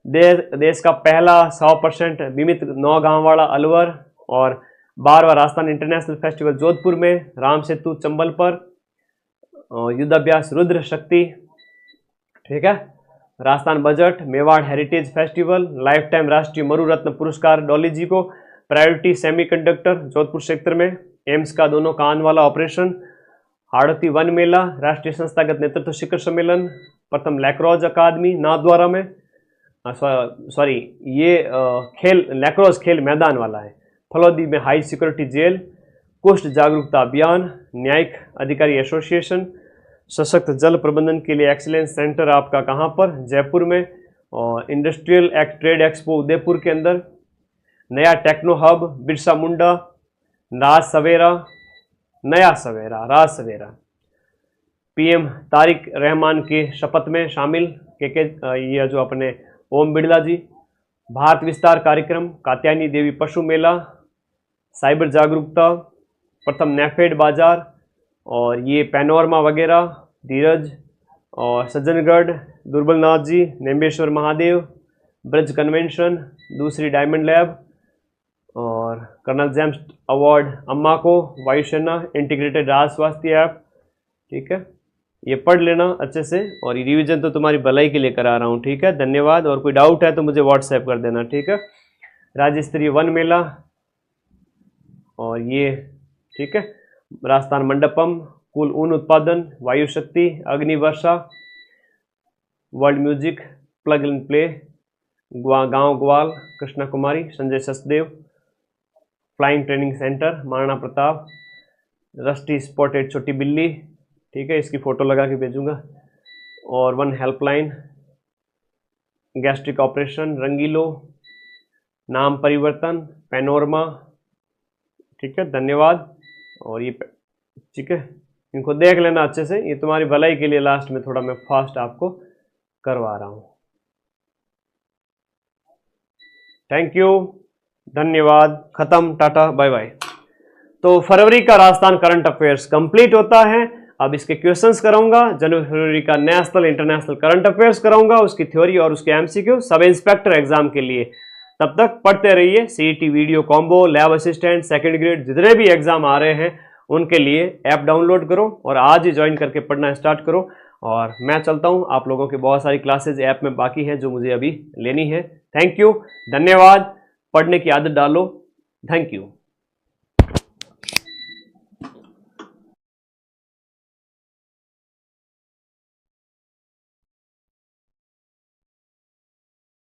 देश का पहला 100% बीमित नौगांववाड़ा अलवर, और 12वां राजस्थान इंटरनेशनल फेस्टिवल जोधपुर में, राम सेतु चंबल पर, युद्धाभ्यास रुद्र शक्ति, ठीक है, Rajasthan budget, Mewar heritage festival, life time राष्ट्रीय मरु रत्न पुरस्कार डॉली जी को, प्रायोरिटी सेमीकंडक्टर जोधपुर क्षेत्र में, एम्स का दोनों कान वाला ऑपरेशन, हाड़ौती वन मेला, राष्ट्रीय संस्थागत नेतृत्व शिखर सम्मेलन, प्रथम लैक्रोज अकादमी नाथद्वारा में, सॉरी ये खेल लैक्रोज खेल मैदान वाला है, फलौदी में हाई सिक्योरिटी जेल, कुष्ठ जागरूकता अभियान, न्यायिक अधिकारी एसोसिएशन, सशक्त जल प्रबंधन के लिए एक्सीलेंस सेंटर आपका कहाँ पर, जयपुर में, और इंडस्ट्रियल ट्रेड एक्सपो उदयपुर के अंदर, नया टेक्नो हब बिरसा मुंडा, राज सवेरा, नया सवेरा राज सवेरा, पीएम तारिक रहमान के शपथ में शामिल के ये जो अपने ओम बिड़ला जी, भारत विस्तार कार्यक्रम, कात्यायनी देवी पशु मेला, साइबर जागरूकता, प्रथम नेफेड बाजार, और ये पैनोरमा वगैरह, धीरज और सज्जनगढ़, दुर्बलनाथ जी, नेम्बेश्वर महादेव, ब्रज कन्वेंशन, दूसरी डायमंड लैब, और कर्नल जेम्स अवार्ड अम्मा को, वायुसेना इंटीग्रेटेड राज स्वास्थ्य ऐप, ठीक है, ये पढ़ लेना अच्छे से, और ये रिवीजन तो तुम्हारी भलाई के लिए करा रहा हूँ, ठीक है। धन्यवाद, और कोई डाउट है तो मुझे व्हाट्सएप कर देना, ठीक है। राज्य स्तरीय वन मेला, और ये ठीक है, राजस्थान मंडपम, कुल ऊन उत्पादन, Vayu Shakti, Agni Varsha, world music, plug and play, गांव ग्वाल, Krishna Kumari, Sanjay Sachdev, flying training centre Maharana Pratap, rusty spotted छोटी बिल्ली, ठीक है, इसकी फोटो लगा के भेजूंगा, और वन हेल्पलाइन, गैस्ट्रिक ऑपरेशन रंगीलो, नाम परिवर्तन, पैनोरमा, ठीक है, धन्यवाद। और ये ठीक है, इनको देख लेना अच्छे से, ये तुम्हारी भलाई के लिए लास्ट में थोड़ा मैं फास्ट आपको करवा रहा हूं। थैंक यू, धन्यवाद, खत्म, टाटा बाय बाय। तो फरवरी का राजस्थान करंट अफेयर्स कंप्लीट होता है। अब इसके क्वेश्चंस कराऊंगा, जनवरी फरवरी का नेशनल इंटरनेशनल करंट अफेयर्स कराऊंगा, उसकी थ्योरी और उसके एमसीक्यू सब इंस्पेक्टर एग्जाम के लिए। तब तक पढ़ते रहिए। CET video combo, lab assistant, second grade, जितने भी एग्जाम आ रहे हैं उनके लिए ऐप डाउनलोड करो और आज ही ज्वाइन करके पढ़ना स्टार्ट करो। और मैं चलता हूं, आप लोगों की बहुत सारी क्लासेज ऐप में बाकी हैं जो मुझे अभी लेनी है। थैंक यू, धन्यवाद, पढ़ने की आदत डालो। Thank you.